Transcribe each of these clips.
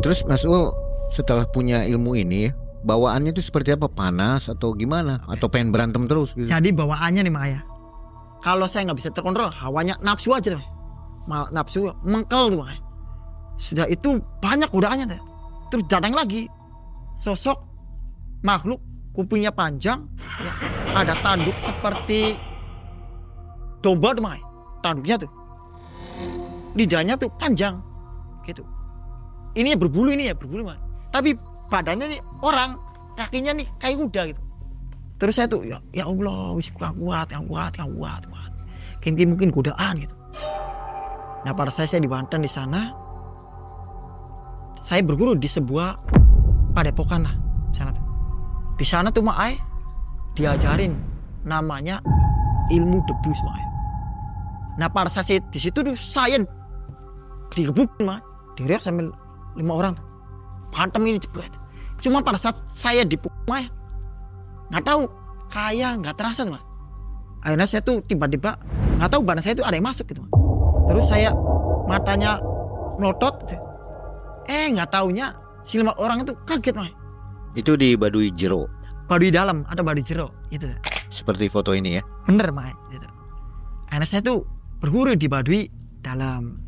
Terus Mas Ul setelah punya ilmu ini ya, bawaannya itu seperti apa? Panas atau gimana? Atau pengen berantem terus gitu? Jadi bawaannya nih Makanya, kalau saya nggak bisa terkontrol, hawanya nafsu aja deh. Nafsu mengkel tuh Makanya. Sudah itu banyak godaannya deh. Terus datang lagi sosok makhluk kupingnya panjang, ya, ada tanduk seperti domba tuh Makanya. Tanduknya tuh, lidahnya tuh panjang, gitu. Ini berbulu Makanya. Tapi badannya nih orang, kakinya nih kayak kuda gitu. Terus saya tuh ya Allah, wis kuat. Mungkin godaan gitu. Nah pada saya di Banten di sana, saya berguru di sebuah padepokan lah sana tuh. Di sana tuh Makanya diajarin namanya ilmu debus Makanya. Nah pada saya di situ tuh saya digebukin Makanya, diriak sambil 5 orang tuh. Pantem ini jebret. Cuma pada saat saya dipukul Makanya, nggak tahu, kayak nggak terasa tuh Makanya. Akhirnya saya tuh tiba-tiba nggak tahu badan saya tuh ada yang masuk gitu Makanya. Terus saya matanya melotot gitu. Nggak taunya si 5 orang itu kaget Makanya. Itu di Baduy Jero. Baduy dalam atau Baduy Jero gitu. Seperti foto ini ya. Bener Makanya gitu. Akhirnya saya tuh berguru di Baduy dalam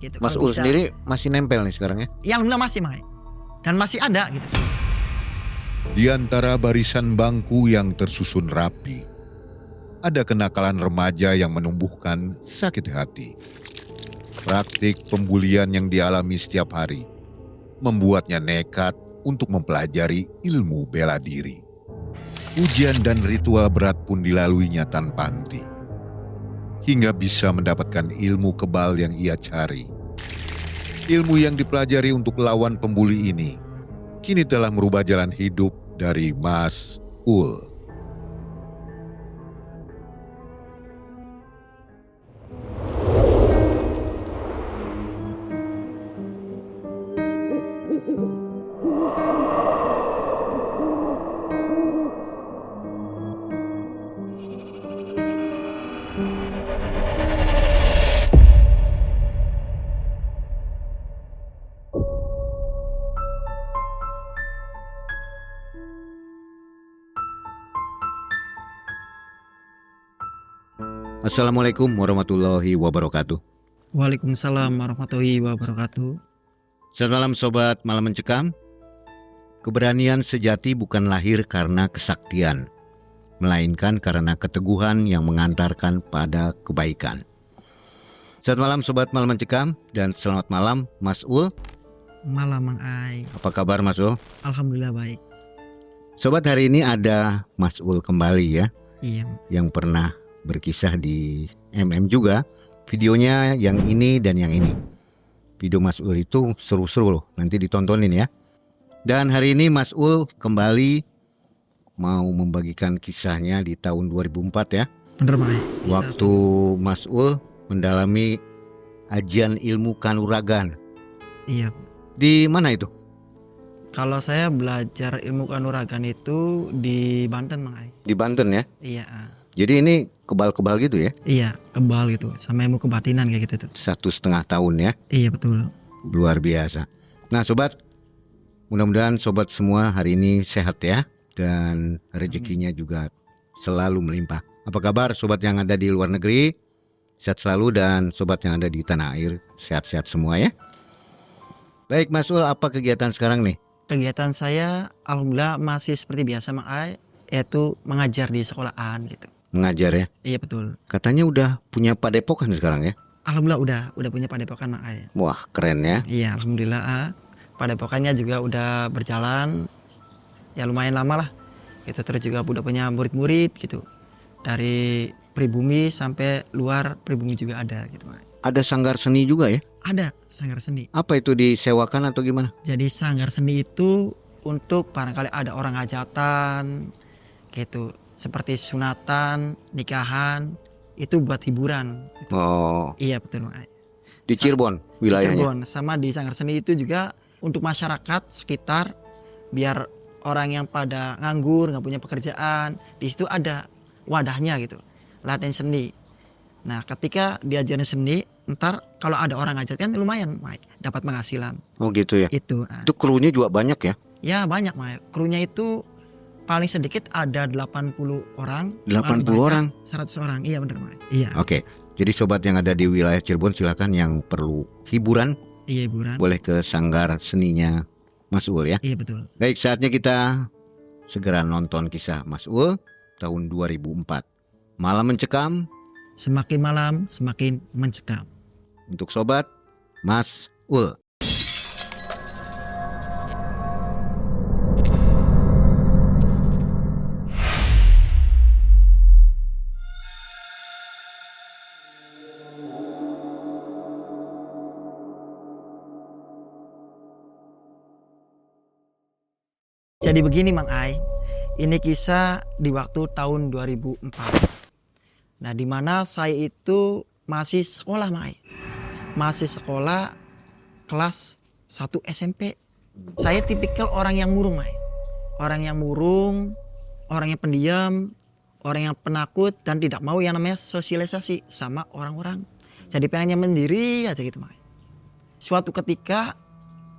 gitu. Mas Ul sendiri masih nempel nih sekarang ya? Yang alhamdulillah masih Makanya. Dan masih ada gitu. Di antara barisan bangku yang tersusun rapi, ada kenakalan remaja yang menumbuhkan sakit hati. Praktik pembulian yang dialami setiap hari membuatnya nekat untuk mempelajari ilmu bela diri. Ujian dan ritual berat pun dilaluinya tanpa henti, hingga bisa mendapatkan ilmu kebal yang ia cari. Ilmu yang dipelajari untuk lawan pembuli ini kini telah merubah jalan hidup dari Mas Ul. Assalamualaikum warahmatullahi wabarakatuh. Waalaikumsalam warahmatullahi wabarakatuh. Selamat malam sobat Malam Mencekam. Keberanian sejati bukan lahir karena kesaktian, melainkan karena keteguhan yang mengantarkan pada kebaikan. Selamat malam sobat Malam Mencekam dan selamat malam Mas Ul. Malam Mang Ai. Apa kabar Mas Ul? Alhamdulillah baik. Sobat, hari ini ada Mas Ul kembali ya. Iya. Yang pernah berkisah di MM juga. Videonya yang ini dan yang ini. Video Mas Ul itu seru-seru loh, nanti ditontonin ya. Dan hari ini Mas Ul kembali mau membagikan kisahnya di tahun 2004 ya. Bener Mang Ai. Waktu Mas Ul mendalami ajian ilmu kanuragan. Iya. Di mana itu? Kalau saya belajar ilmu kanuragan itu di Banten Mang Ai. Di Banten ya. Iya. Jadi ini kebal-kebal gitu ya? Iya, kebal gitu, sama ilmu kebatinan kayak gitu tuh. 1,5 tahun ya? Iya betul. Luar biasa. Nah sobat, mudah-mudahan sobat semua hari ini sehat ya, dan rezekinya juga selalu melimpah. Apa kabar sobat yang ada di luar negeri? Sehat selalu, dan sobat yang ada di tanah air sehat-sehat semua ya. Baik Mas Ul, apa kegiatan sekarang nih? Kegiatan saya alhamdulillah masih seperti biasa Mang Ai, yaitu mengajar di sekolahan gitu. Mengajar ya? Iya betul. Katanya udah punya padepokan sekarang ya? Alhamdulillah udah punya padepokan Mang Ai. Wah keren ya. Iya alhamdulillah. Padepokannya juga udah berjalan ya lumayan lama lah. Gitu, terus juga udah punya murid-murid gitu. Dari pribumi sampai luar pribumi juga ada gitu Mang Ai. Ada sanggar seni juga ya? Ada sanggar seni. Apa itu, disewakan atau gimana? Jadi sanggar seni itu untuk barangkali ada orang hajatan gitu, seperti sunatan, nikahan, itu buat hiburan gitu. Oh. Iya betul Mang Ai. Di Cirebon wilayahnya? Di Cirebon. Sama di sanggar seni itu juga untuk masyarakat sekitar, biar orang yang pada nganggur, nggak punya pekerjaan, di situ ada wadahnya gitu, latihan seni. Nah ketika diajarin seni, ntar kalau ada orang ngajak kan lumayan Mai, dapat penghasilan. Oh gitu ya. Itu Itu krunya juga banyak ya? ya banyak Mai. Krunya itu paling sedikit ada 80 orang. 80 paling banyak orang? 100 orang, iya bener Mai. Iya. Oke. Jadi sobat yang ada di wilayah Cirebon, silakan yang perlu hiburan Iya hiburan. boleh ke sanggar seninya Mas Ul ya. Iya betul. Baik, saatnya kita segera nonton kisah Mas Ul tahun 2004. Malam Mencekam Semakin malam semakin mencekam. untuk sobat Mas Ul. Jadi begini Mang Ai, ini kisah di waktu tahun 2004. Nah di mana saya itu masih sekolah Mang Ai. Masih sekolah kelas 1 SMP. Saya tipikal orang yang murung Mang Ai. Orang yang murung, orang yang pendiam, orang yang penakut dan tidak mau yang namanya sosialisasi sama orang-orang. Jadi pengennya mendiri aja gitu Mang Ai. Suatu ketika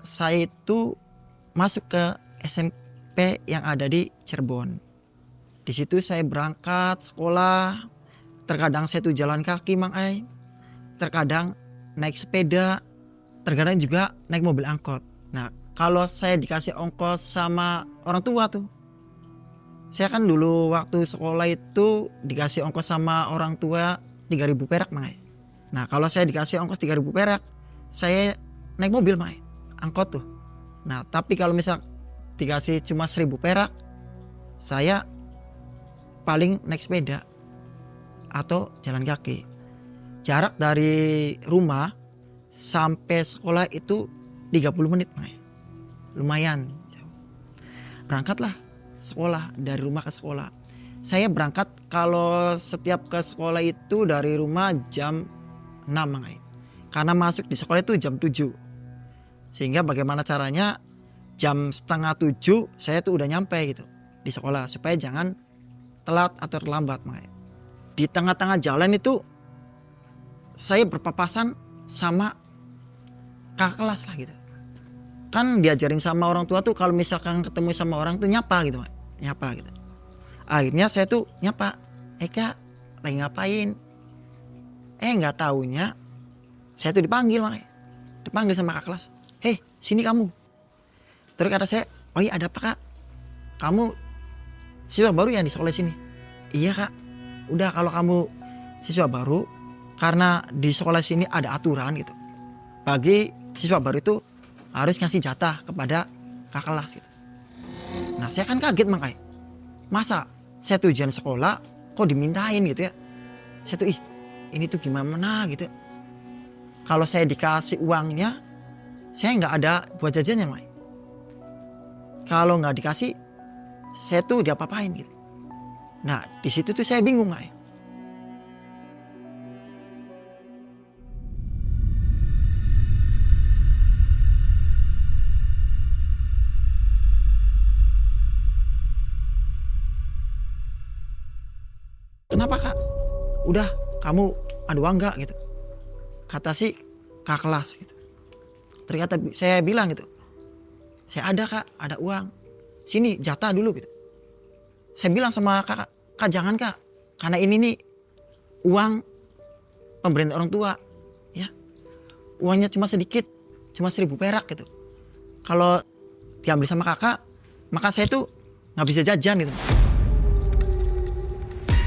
saya itu masuk ke SMP yang ada di Cirebon. Di situ saya berangkat sekolah. Terkadang saya tuh jalan kaki Mang Ai. Terkadang naik sepeda. Terkadang juga naik mobil angkot. Nah kalau saya dikasih ongkos sama orang tua tuh. Saya kan dulu waktu sekolah itu dikasih ongkos sama orang tua 3.000 perak Mang Ai. Nah kalau saya dikasih ongkos 3.000 perak. Saya naik mobil Mang Ai. Angkot tuh. Nah tapi kalau misal dikasih cuma 1.000 perak, saya paling naik sepeda atau jalan kaki. Jarak dari rumah sampai sekolah itu 30 menit Mang Ai. Lumayan jauh. Berangkatlah sekolah, dari rumah ke sekolah. Saya berangkat kalau setiap ke sekolah itu dari rumah jam 6 Mang Ai. Karena masuk di sekolah itu jam 7. Sehingga bagaimana caranya jam setengah 7 saya tuh udah nyampe gitu di sekolah supaya jangan telat atau terlambat Mang Ai. Di tengah-tengah jalan itu saya berpapasan sama kakak kelas lah gitu. Kan diajarin sama orang tua tuh kalau misalkan ketemu sama orang tuh nyapa gitu Mang Ai. Nyapa gitu. Akhirnya saya tuh nyapa, Kak lagi ngapain? Nggak taunya saya tuh dipanggil Mang Ai. Dipanggil sama kakak kelas. Hei sini kamu. Terus kata saya, oh iya ada apa Kak? Kamu siswa baru ya di sekolah sini? Iya Kak. Udah kalau kamu siswa baru, karena di sekolah sini ada aturan gitu. Bagi siswa baru itu harus ngasih jatah kepada kakak kelas gitu. Nah saya kan kaget Mang Ai. Masa saya tuh ujian sekolah kok dimintain gitu ya. Saya tuh ini tuh gimana gitu. Kalau saya dikasih uangnya, saya nggak ada buat jajannya Mang Ai. Kalau nggak dikasih, saya tuh diapa-apain gitu. Nah di situ tuh saya bingung Mang Ai. Kenapa Kak? Udah kamu ada uang nggak gitu? Kata si kakak kelas gitu. Ternyata saya bilang gitu. Saya ada Kak, ada uang. Sini jatah dulu gitu. Saya bilang sama kakak, Kak jangan Kak. Karena ini nih uang pemberian orang tua. Ya. Uangnya cuma sedikit, cuma 1.000 perak gitu. Kalau diambil sama kakak, maka saya tuh nggak bisa jajan gitu.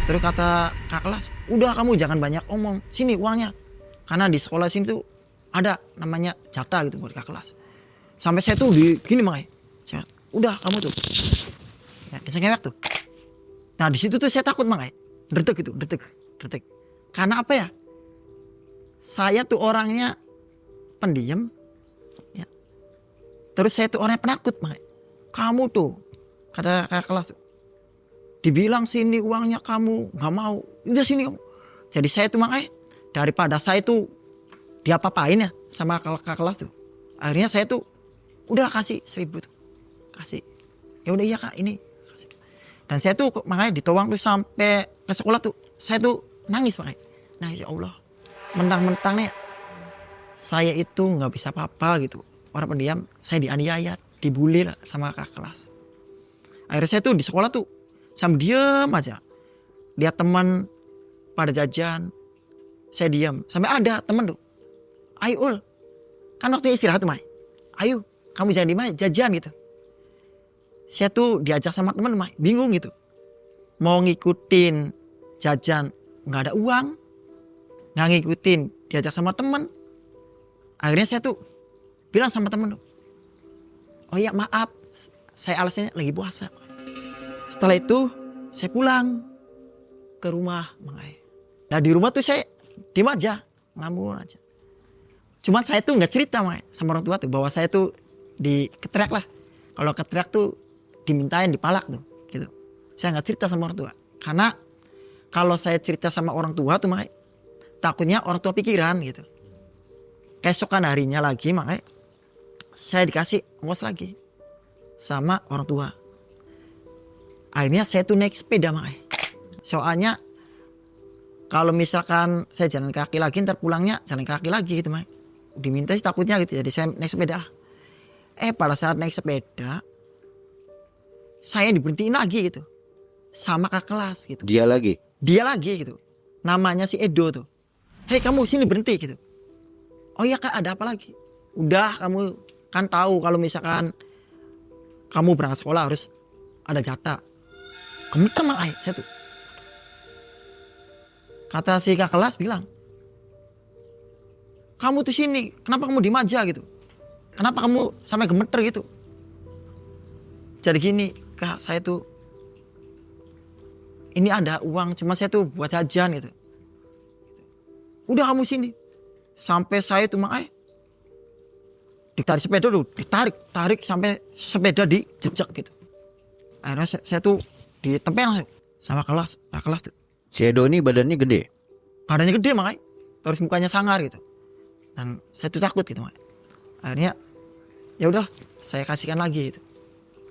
Terus kata kakak kelas, udah kamu jangan banyak omong. Sini uangnya. Karena di sekolah sini tuh ada namanya jatah gitu buat kakak kelas. Sampai saya tuh gini Mang Ai. Udah kamu tuh. Ya, disengewek tuh. Nah di situ tuh saya takut Mang Ai. Detek gitu, detek. Karena apa ya? Saya tuh orangnya pendiam. Ya. Terus saya tuh orangnya penakut Mang Ai. Kamu tuh, kata kakak kelas tuh. Dibilang sini uangnya kamu nggak mau. Udah sini kamu. Jadi saya tuh Mang Ai. Daripada saya tuh diapa-apain ya sama kakak kelas tuh. Akhirnya saya tuh udah kasih 1.000 tuh. Kasih. Ya udah iya Kak ini. Kasih. Dan saya tuh makanya ditowang tuh sampai ke sekolah tuh. Saya tuh nangis makanya. Nah ya Allah. Mentang-mentang nih saya itu nggak bisa apa-apa gitu, orang pendiam, saya dianiaya, dibully lah sama kakak kelas. Akhirnya saya tuh di sekolah tuh sama diam aja, lihat teman pada jajan, saya diam. Sampai ada teman tuh, ayo Ul, kan waktu istirahat tuh Mai, ayo kamu jangan di Mai, jajan gitu. Saya tuh diajak sama teman Mai, bingung gitu, mau ngikutin jajan nggak ada uang, nggak ngikutin diajak sama teman. Akhirnya saya tuh bilang sama temen, oh iya maaf, saya alasannya lagi puasa. Setelah itu saya pulang ke rumah Mang Ai. Nah di rumah tuh saya diem aja, ngelamun aja. Cuman saya tuh nggak cerita Mang Ai sama orang tua tuh bahwa saya tuh diketeriak lah. Kalau keteriak tuh dimintain, dipalak tuh gitu. Saya nggak cerita sama orang tua. Karena kalau saya cerita sama orang tua tuh Mang Ai, takutnya orang tua pikiran gitu. Keesokan harinya lagi makanya saya dikasih ongkos lagi sama orang tua. Akhirnya saya tuh naik sepeda makanya. Soalnya kalau misalkan saya jalan kaki lagi ntar pulangnya jalan kaki lagi gitu makanya. Diminta sih takutnya gitu, jadi saya naik sepeda lah. Pada saat naik sepeda saya diberhentiin lagi gitu sama kakak kelas gitu. Dia lagi gitu. Namanya si Edo tuh. Hei kamu sini berhenti gitu. Oh iya kak, ada apa lagi? Udah, kamu kan tahu kalau misalkan kamu berangkat sekolah harus ada jatah. Gemeter Mang Ai saya tuh. Kata si kakak kelas bilang, kamu tuh sini, kenapa kamu diem aja gitu? Kenapa kamu sampai gemeter gitu? Jadi gini kak, saya tuh ini ada uang, cuma saya tuh buat jajan gitu. Udah kamu sini. Sampai saya tuh Mang Ai ditarik sepeda tuh, ditarik sampai sepeda dijejak gitu. Akhirnya saya tuh ditempel sama kelas tuh. si Edo ini badannya gede. Badannya gede Mang Ai, terus mukanya sangar gitu. Dan saya tuh takut gitu Mang Ai. Akhirnya ya udah saya kasihkan lagi gitu.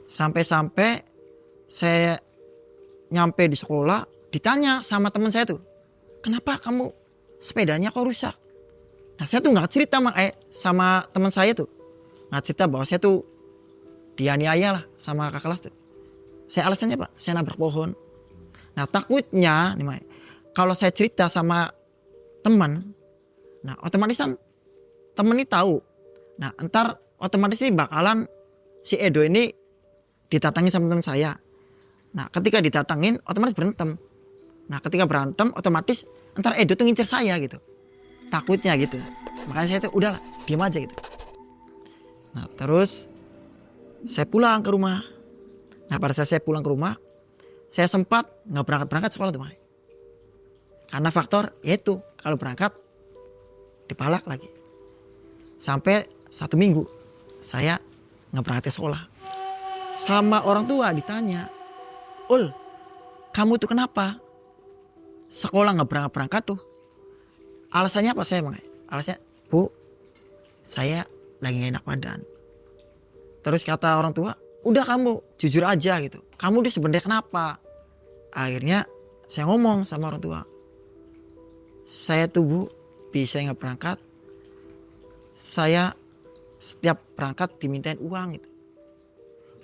Sampai saya nyampe di sekolah ditanya sama teman saya tuh, kenapa kamu sepedanya kok rusak? Nah saya tuh nggak cerita sama teman saya tuh, nggak cerita bahwa saya tuh dianiaya lah sama kakak kelas tuh. Saya alasannya Pak, saya nabrak pohon. Nah takutnya nih kalau saya cerita sama teman, nah otomatis kan temen ini tahu. Nah entar otomatis sih bakalan si Edo ini ditatangin sama teman saya. Nah ketika ditatangin otomatis berantem. Nah ketika berantem otomatis entar Edo tuh ngincer saya gitu. Takutnya gitu. Makanya saya tuh udahlah diam aja gitu. Nah terus saya pulang ke rumah. Nah pada saat saya pulang ke rumah, saya sempat nggak berangkat sekolah tuh Mai. Karena faktor yaitu kalau berangkat dipalak lagi. Sampai 1 minggu saya nggak berangkat ke sekolah. Sama orang tua ditanya, Ul, kamu tuh kenapa sekolah nggak berangkat tuh? Alasannya apa saya Mang? Alasannya, Bu, saya lagi gak enak badan. Terus kata orang tua, udah kamu jujur aja gitu. Kamu dia sebenarnya kenapa? Akhirnya saya ngomong sama orang tua. Saya tuh Bu, bisa gak berangkat. Saya setiap berangkat dimintain uang gitu.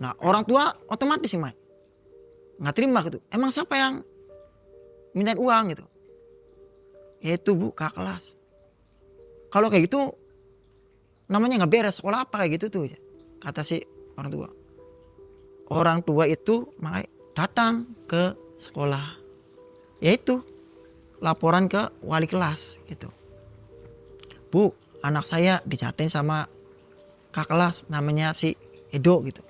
Nah orang tua otomatis sih Mang nggak terima gitu. Emang siapa yang mintain uang gitu? Yaitu Bu kakak kelas. Kalau kayak gitu namanya nggak beres, sekolah apa kayak gitu tuh, kata si orang tua. Orang tua itu makanya datang ke sekolah, yaitu laporan ke wali kelas gitu. Bu, anak saya dicatain sama kakak kelas namanya si Edo gitu.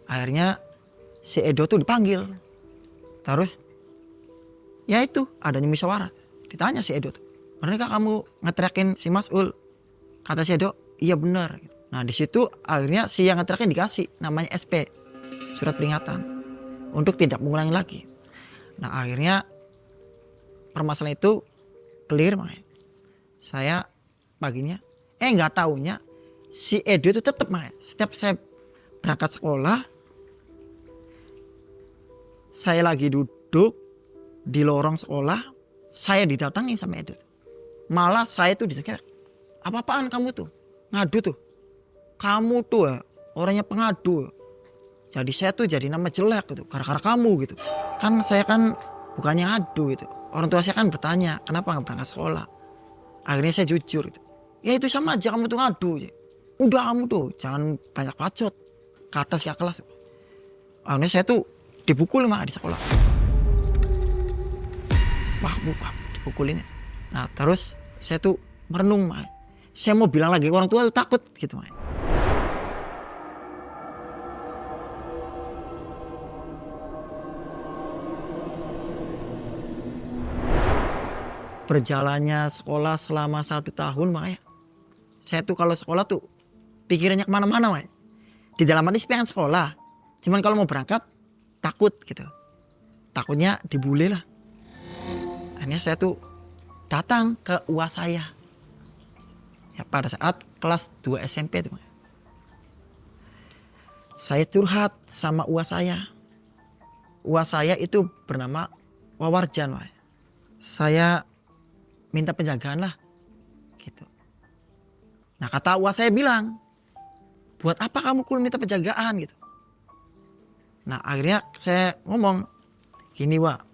Akhirnya si Edo tuh dipanggil. Terus ya itu adanya musyawarah. Ditanya si Edo tuh, benerkah kamu ngeteriakin si Mas Ul? Kata si Edo, iya benar. Nah di situ akhirnya si yang ngeteriakin dikasih namanya SP, surat peringatan, untuk tidak mengulangi lagi. Nah akhirnya permasalahan itu clear makanya. Saya paginya, nggak taunya si Edo itu tetap makanya. Setiap saya berangkat sekolah, saya lagi duduk di lorong sekolah, saya didatangi sama Edo. Malah saya tuh dicekek Apa-apaan kamu tuh? Ngadu tuh. Kamu tuh ya, orangnya pengadu. Jadi saya tuh jadi nama jelek gitu. Gara-gara kamu gitu. Kan saya kan bukannya adu gitu. Orang tua saya kan bertanya, kenapa nggak berangkat sekolah? Akhirnya saya jujur gitu. Ya itu sama aja kamu tuh ngadu. Udah kamu tuh jangan banyak bacot. Ke atas ke kelas. Akhirnya saya tuh dipukul mah di sekolah. Wah, dipukulin. Nah terus saya tuh merenung mah. Saya mau bilang lagi orang tua tuh takut gitu mah. Berjalannya sekolah selama 1 tahun makanya saya tuh kalau sekolah tuh pikirannya kemana-mana makanya. Di dalam hati pengen sekolah, cuman kalau mau berangkat takut gitu, takutnya dibully lah. Akhirnya saya tuh datang ke UAS saya ya pada saat kelas 2 SMP tuh. Saya curhat sama UAS saya. UAS saya itu bernama Wawarjan makanya. Saya minta penjagaan lah gitu. Nah kata UAS saya bilang, buat apa kamu minta penjagaan gitu. Nah akhirnya saya ngomong, gini Wak,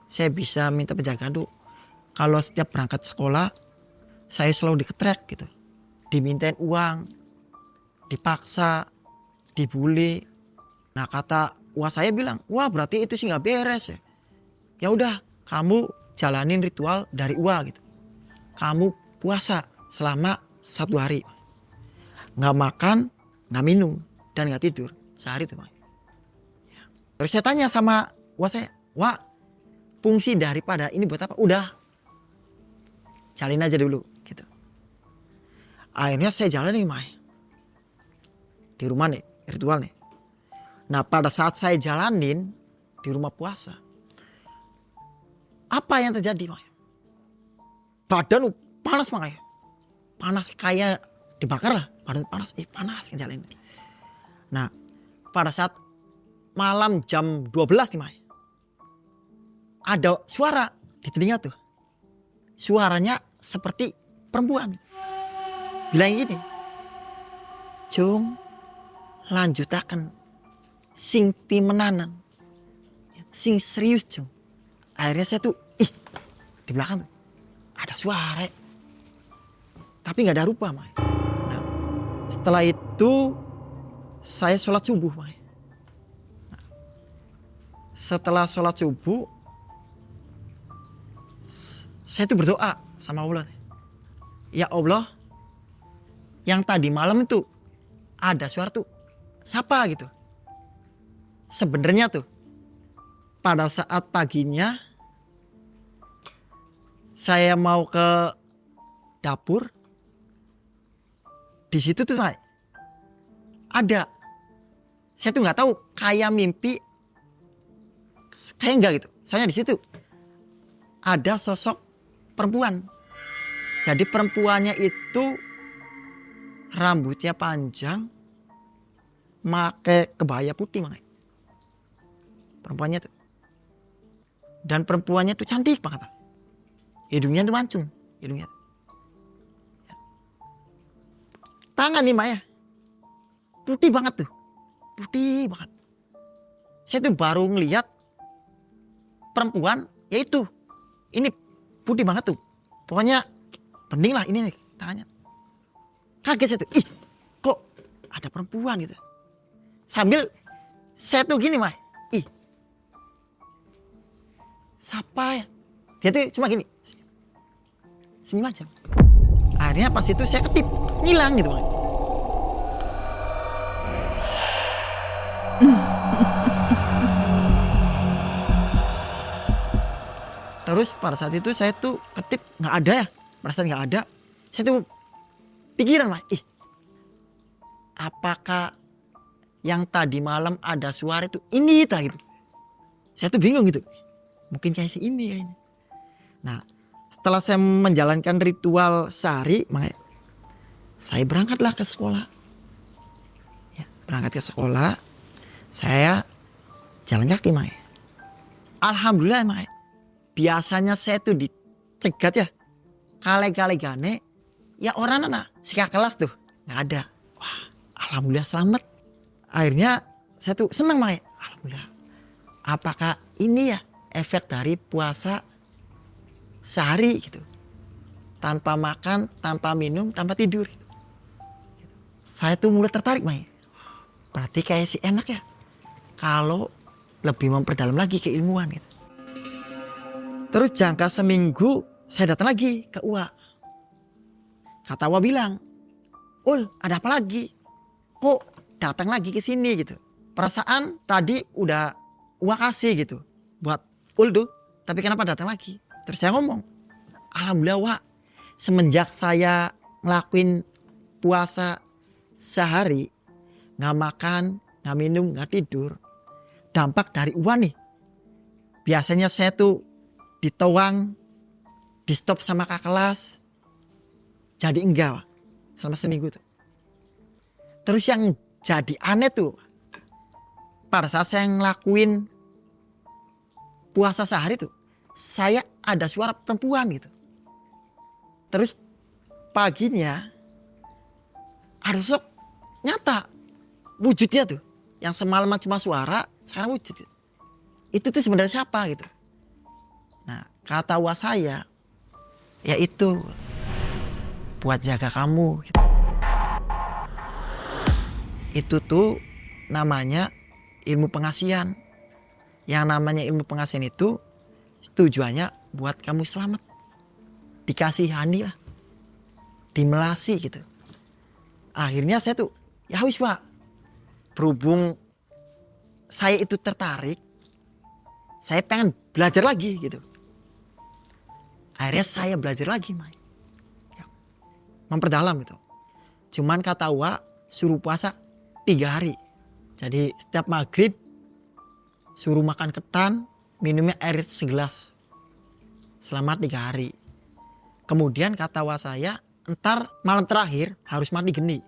saya bisa minta penjagaan tuh kalau setiap berangkat sekolah saya selalu diketrek gitu. Dimintain uang, dipaksa, dibully. Nah kata UAS saya bilang, wah berarti itu sih gak beres ya. Ya udah kamu jalanin ritual dari UA gitu. Kamu puasa selama 1 hari. Gak makan, gak minum, dan gak tidur sehari tuh. Ya. Terus saya tanya sama UAS saya, Wak, fungsi daripada ini buat apa? Udah, jalin aja dulu gitu. Akhirnya saya jalanin Mai. Di rumah nih, ritual nih. Nah pada saat saya jalanin di rumah puasa, apa yang terjadi Mai? Badan panas makanya. Panas kayak dibakar lah. Badan panas, panas ngejalanin. Nah pada saat malam jam 12 nih Mai, ada suara di telinga tuh. Suaranya seperti perempuan. Bilang gini, Jung lanjutakan sing timenanan. Sing serius Jung. Akhirnya saya tuh, di belakang tuh ada suara. Tapi gak ada rupa Mai. Nah setelah itu saya sholat subuh Mai. Nah, setelah sholat subuh saya tuh berdoa sama Allah. Ya Allah, yang tadi malam itu ada suara tuh siapa gitu. Sebenarnya tuh pada saat paginya saya mau ke dapur, di situ tuh ada. Saya tuh nggak tahu kayak mimpi, kayak enggak gitu. Soalnya di situ ada sosok perempuan. Jadi perempuannya itu rambutnya panjang, pakai kebaya putih makanya. Perempuannya tuh. Dan perempuannya tuh cantik banget. Hidungnya tuh mancung, hidungnya tuh. Tangan nih Maya, putih banget tuh, putih banget. Saya tuh baru ngeliat perempuan, yaitu ini putih banget tuh. Pokoknya bening lah ini nih tangannya. Kaget saya tuh, kok ada perempuan gitu. Sambil saya tuh gini Maya, siapa ya? Dia tuh cuma gini, senyum aja. Akhirnya pas itu saya ketip, ngilang gitu. Terus pada saat itu saya tuh ketip nggak ada ya, perasaan nggak ada. Saya tuh pikiran mah, apakah yang tadi malam ada suara itu ini gitu. Saya tuh bingung gitu. Mungkin kayak si ini kayaknya. Nah, setelah saya menjalankan ritual sehari, makanya saya berangkatlah ke sekolah. Ya, berangkat ke sekolah, saya jalan kaki, makanya. Alhamdulillah, makanya. Biasanya saya tuh dicegat ya, kale-kale gane, ya orang anak si kakak kelas tuh nggak ada. Wah, alhamdulillah selamat. Akhirnya saya tuh senang Mai. Alhamdulillah. Apakah ini ya efek dari puasa sehari gitu, tanpa makan, tanpa minum, tanpa tidur. Saya tuh mulai tertarik Mai. Berarti kayak si enak ya kalau lebih memperdalam lagi keilmuan gitu. Terus jangka seminggu saya datang lagi ke Uwa. Kata Uwa bilang, Ul ada apa lagi? Kok datang lagi ke sini gitu? Perasaan tadi udah Uwa kasih gitu buat Ul tuh, tapi kenapa datang lagi? Terus saya ngomong, alhamdulillah Wak, semenjak saya ngelakuin puasa sehari, nggak makan, nggak minum, nggak tidur, dampak dari Uwa nih. Biasanya saya tuh ditowang, di stop sama kakak kelas, jadi enggak Wak, selama seminggu tuh. Terus yang jadi aneh tuh, pada saat saya ngelakuin puasa sehari tuh, saya ada suara perempuan gitu. Terus paginya ada sosok nyata, wujudnya tuh, yang semalaman cuma suara, sekarang wujud. Itu tuh sebenarnya siapa gitu. Nah kata Wah saya, ya itu buat jaga kamu gitu. Itu tuh namanya ilmu pengasihan. Yang namanya ilmu pengasihan itu tujuannya buat kamu selamat, dikasihani lah, dimelasi gitu. Akhirnya saya tuh ya wis Pak, berhubung saya itu tertarik, saya pengen belajar lagi gitu. Akhirnya saya belajar lagi Mai, ya, memperdalam gitu. Cuman kata Wak suruh puasa 3 hari. Jadi setiap maghrib suruh makan ketan, minumnya air segelas selama 3 hari. Kemudian kata Wak saya, ntar malam terakhir harus mandi geni.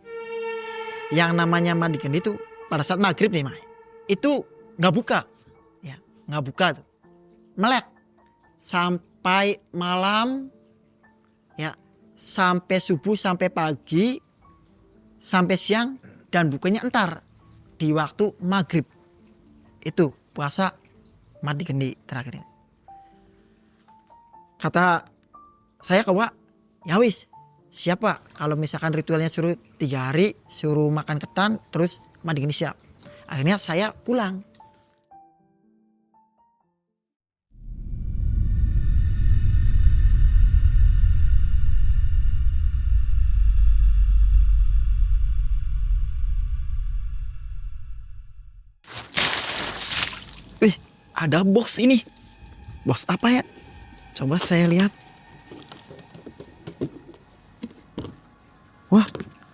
Yang namanya mandi geni itu pada saat maghrib nih Mai, itu nggak buka, ya nggak buka tuh, melek sampai malam, ya sampai subuh, sampai pagi, sampai siang, dan bukanya entar di waktu maghrib. Itu puasa mandi geni terakhir. Kata saya ke Wak, ya wis siapa kalau misalkan ritualnya suruh 3 hari, suruh makan ketan, terus mandi geni siap. Akhirnya saya pulang. Wih, ada box ini. Box apa ya? Coba saya lihat. Wah,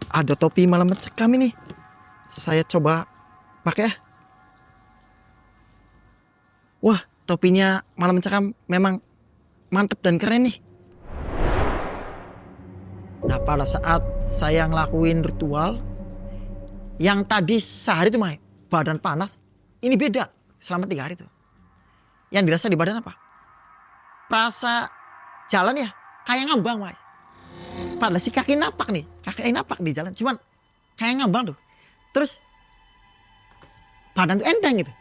ada topi malam mencekam ini. Saya coba pakai ya. Wah, topinya malam mencekam memang mantep dan keren nih. Nah, pada saat saya ngelakuin ritual, yang tadi sehari tuh Mai, badan panas, ini beda selama 3 hari tuh. Yang dirasa di badan apa? Perasa jalan ya kayak ngambang Mai. Padahal si kaki napak nih, kaki napak di jalan, cuman kayak ngambang tuh. Terus badan tuh enteng gitu.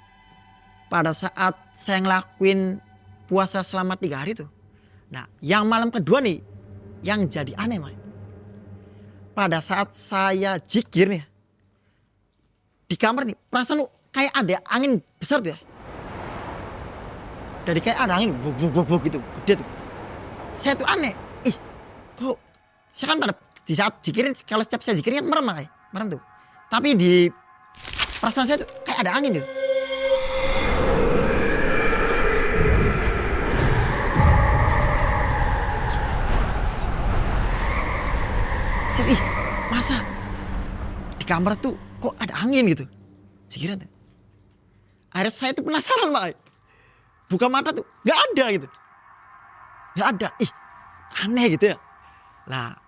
Pada saat saya ngelakuin puasa selama 3 hari tuh. Nah, yang malam kedua nih, yang jadi aneh Mai. Pada saat saya zikir nih, di kamar nih, perasaan lu kayak ada angin besar tuh ya. Dari kayak ada angin, buk gitu, gede tuh. Saya tuh aneh, kok saya kan pada di saat zikirin, kalau setiap saya zikirin kan merem kayak, merem tuh. Tapi di perasaan saya tuh kayak ada angin tuh. Saya, masa di kamar tuh kok ada angin gitu, zikiran tuh. Akhirnya saya tuh penasaran Pak, buka mata tuh nggak ada gitu, nggak ada, aneh gitu ya. Lah,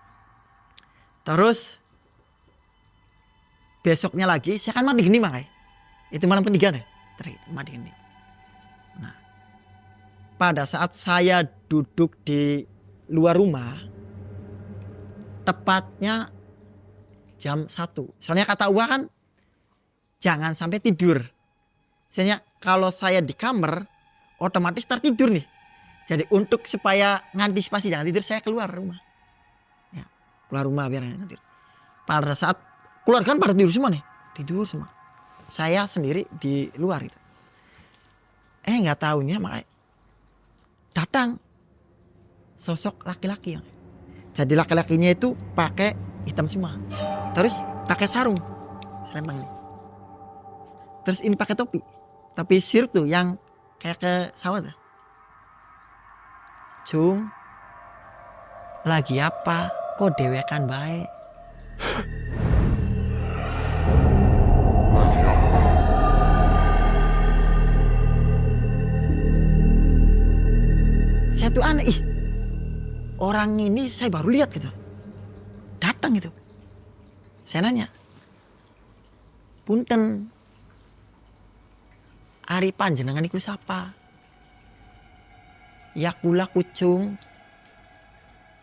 terus besoknya lagi saya kan mandi geni Mak, itu malam ketiga deh, mandi geni. Nah, pada saat saya duduk di luar rumah, tepatnya jam 1. Soalnya kata Uwa kan jangan sampai tidur. Soalnya kalau saya di kamar otomatis tertidur nih. Jadi untuk supaya ngantisipasi jangan tidur, saya keluar rumah. Ya, keluar rumah biar nggak tidur. Pada saat keluar kan pada tidur semua nih. Tidur semua. Saya sendiri di luar gitu. Nggak taunya makanya datang sosok laki-laki. Jadi laki-lakinya itu pakai hitam semua. Terus pakai sarung selempang nih. Terus ini pakai topi siruk tuh yang kayak ke sawah tuh. Cung, lagi apa? Kok dewekan baik? Saya tuh aneh, orang ini saya baru lihat gitu. Datang gitu. Saya nanya, punten, ari panjenengan iku sapa? Ya kula kucung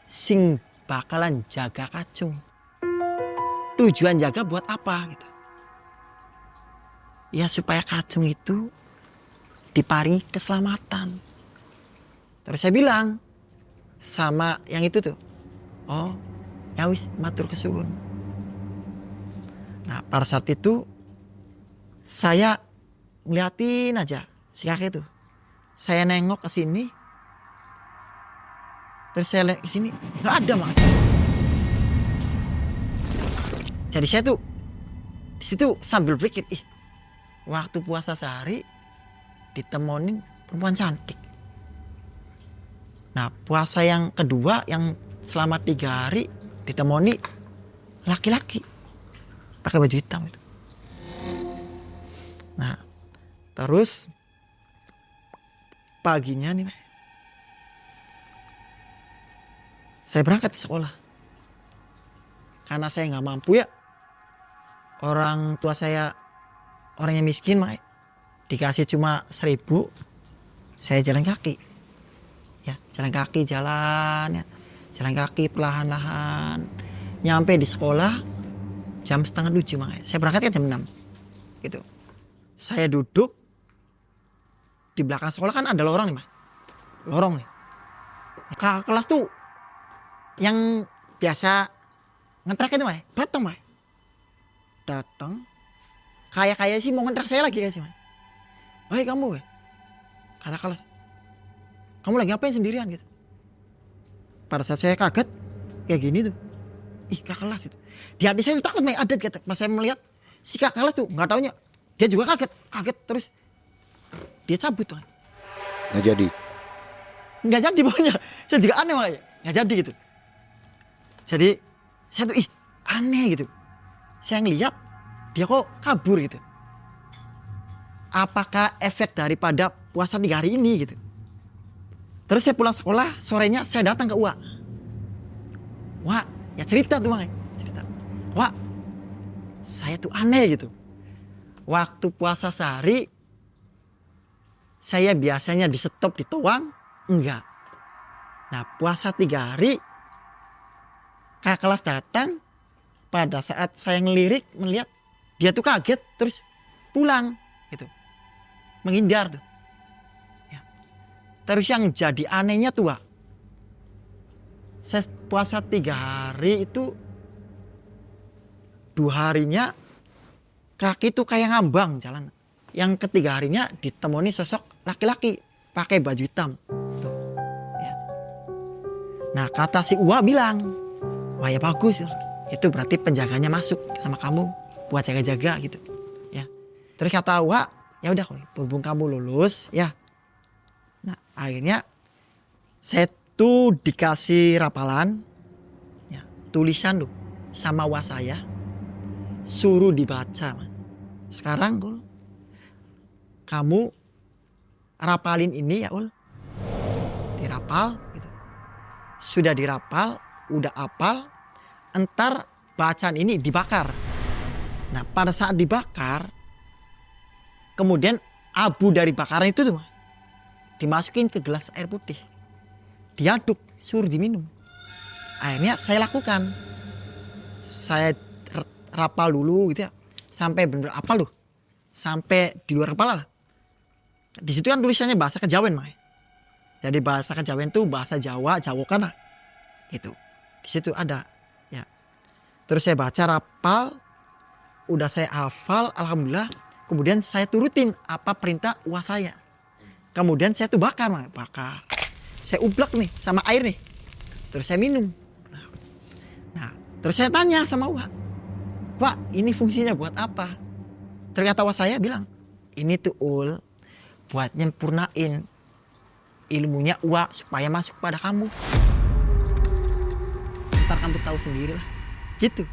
sing bakalan jaga kacung. Tujuan jaga buat apa gitu? Ya supaya kacung itu diparingi keselamatan. Terus saya bilang sama yang itu tuh, oh ya wis matur kesuwun. Nah pada saat itu saya ngeliatin aja si kakek tuh. Saya nengok ke sini, terus saya lihat ke sini nggak ada mak. Jadi saya tuh di situ sambil berpikir, waktu puasa sehari ditemonin perempuan cantik. Nah puasa yang kedua yang selama 3 hari ditemoni laki-laki pakai baju hitam itu. Nah terus paginya nih saya berangkat ke sekolah karena saya nggak mampu ya, orang tua saya orangnya miskin mak, dikasih cuma 1.000, saya jalan kaki ya, jalan kaki perlahan-lahan nyampe di sekolah jam 6:30 mak. Saya berangkat kan jam 6 gitu. Saya duduk di belakang sekolah kan ada lorong nih mak, lorong nih. Kakak kelas tuh yang biasa ngetrak itu mak, datang kayak sih mau ngetrak saya lagi guys mak. Hei kamu kata kelas, kamu lagi ngapain sendirian gitu. Pada saat saya kaget kayak gini tuh, kakak kelas itu. Di hati saya tuh takut mak, adet gitu. Pas saya melihat si kakak kelas tuh nggak taunya dia juga kaget terus dia cabut tuh. Nggak jadi pokoknya. Saya juga aneh makanya nggak jadi gitu. Jadi saya tuh aneh gitu. Saya ngeliat dia kok kabur gitu. Apakah efek daripada puasa 3 hari ini gitu. Terus saya pulang sekolah, sorenya saya datang ke Uwa. Wah, ya cerita tuh makanya. Wah, saya tuh aneh gitu. Waktu puasa sehari, saya biasanya di stop di toang, enggak. Nah puasa 3 hari, kakak kelas datang, pada saat saya ngelirik, melihat, dia tuh kaget, terus pulang gitu. Menghindar tuh. Terus yang jadi anehnya tuh Wak, saya puasa 3 hari itu 2 harinya kaki tuh kayak ngambang jalan. Yang ketiga harinya ditemani sosok laki-laki pakai baju hitam tuh, ya. Nah kata si Uwa bilang, wah ya bagus, itu berarti penjaganya masuk sama kamu buat jaga-jaga gitu ya. Terus kata Uwa, ya udah berhubung kamu lulus ya. Nah akhirnya saya tuh dikasih rapalan ya, tulisan tuh sama Uwa saya, suruh dibaca. Sekarang kamu rapalin ini ya Ul, dirapal gitu. Sudah dirapal, udah apal, entar bacaan ini dibakar. Nah pada saat dibakar, kemudian abu dari bakaran itu tuh dimasukin ke gelas air putih, diaduk, suruh diminum. Akhirnya saya lakukan. saya rapal dulu gitu ya. Sampai benar-benar apal tuh. Sampai di luar kepala lah. Di situ kan tulisannya bahasa Kejawen, Mak. Jadi bahasa Kejawen itu bahasa Jawa, Jawokan lah. Gitu. Di situ ada ya. Terus saya baca rapal, udah saya hafal, alhamdulillah. Kemudian saya turutin apa perintah uak saya. Kemudian saya tuh bakar, Mak. Bakar. Saya ublak nih sama air nih. Terus saya minum. Nah, terus saya tanya sama uak, Pak, ini fungsinya buat apa? Ternyata uak saya bilang, ini tuh ul buat nyempurnain ilmunya uak supaya masuk pada kamu. Ntar kamu tahu sendiri lah. Gitu.